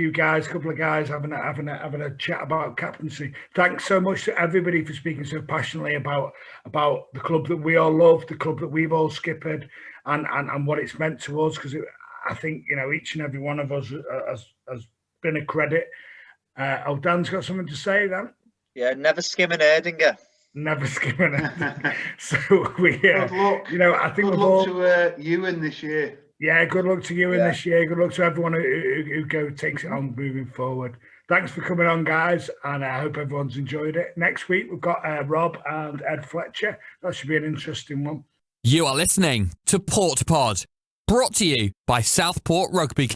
Speaker 2: Couple of guys having a chat about captaincy. Thanks so much to everybody for speaking so passionately about the club that we all love, the club that we've all skippered, and what it's meant to us. Because I think each and every one of us has been a credit. Dan's got something to say, Dan.
Speaker 5: Yeah, never skim an Erdinger.
Speaker 2: Never skimming it. So we,
Speaker 7: good luck.
Speaker 2: I think
Speaker 7: good luck to Ewan this year.
Speaker 2: Yeah, good luck to you in this year. Good luck to everyone who takes it on moving forward. Thanks for coming on, guys, and I hope everyone's enjoyed it. Next week, we've got Rob and Ed Fletcher. That should be an interesting one.
Speaker 1: You are listening to Port Pod, brought to you by Southport Rugby Club.